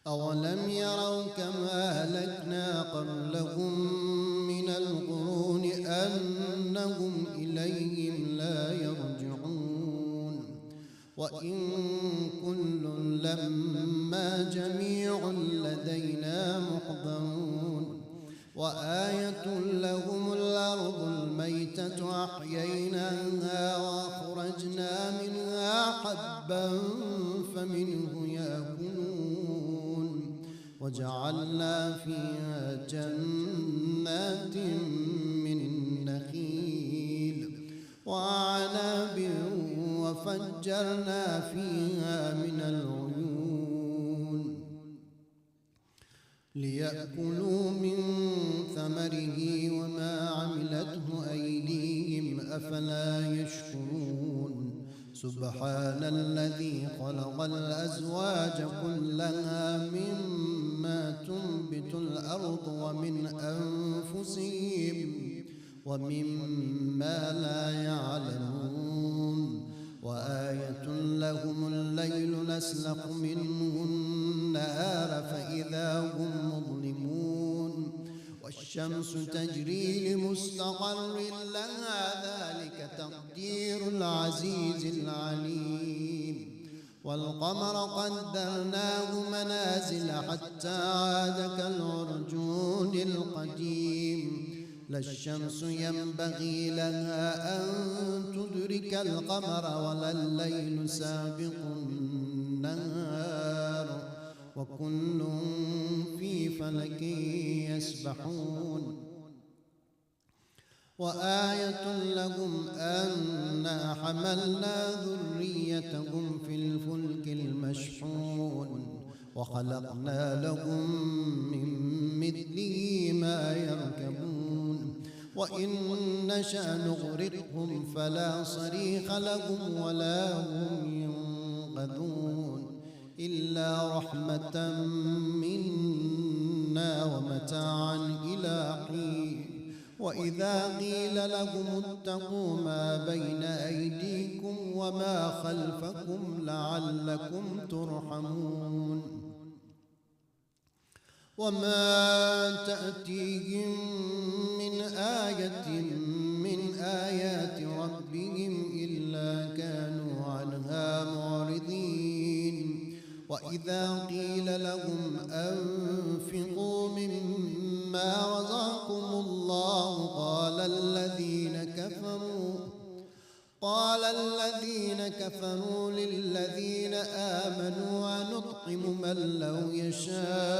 أولم يروا كما أهلكنا قبلهم من القرون أنهم إليهم لا يرجعون وإن كل لما جميع لدينا محضرون وآية لهم الأرض الميتة أحييناها وأخرجنا منها حبا فمنه يأكلون وجعلنا فيها جنات من نخيل وأعناب وفجرنا فيها من العيون ليأكلوا من ثمره وما عملته أيديهم أفلا يشكرون سبحان الذي خلق الأزواج كلها مما تنبت الأرض ومن أنفسهم ومما لا يعلمون وآية لهم الليل نسلخ منه النهار فإذا هم مظلمون والشمس تجري لمستقر لها ذلك تقدير العزيز العليم والقمر قدرناه منازل حتى عاد كالعرجون القديم لا الشمس ينبغي لها أن تدرك القمر ولا الليل سابق النهار وكل في فلك يسبحون وآية لهم أنا حملنا ذريتهم في الفلك المشحون وخلقنا لهم من مثله ما يركبون وإن نشأ نغرقهم فلا صريخ لهم ولا هم ينقذون إلا رحمة منا ومتاعا إلى حين وإذا قيل لهم اتقوا ما بين أيديكم وما خلفكم لعلكم ترحمون وما تأتيهم من آية من آيات ربهم إلا كانوا عنها معرضين وإذا قيل لهم أنفقوا مما رزقكم الله قال الذين كفروا للذين آمنوا ونطعم من لو يشاء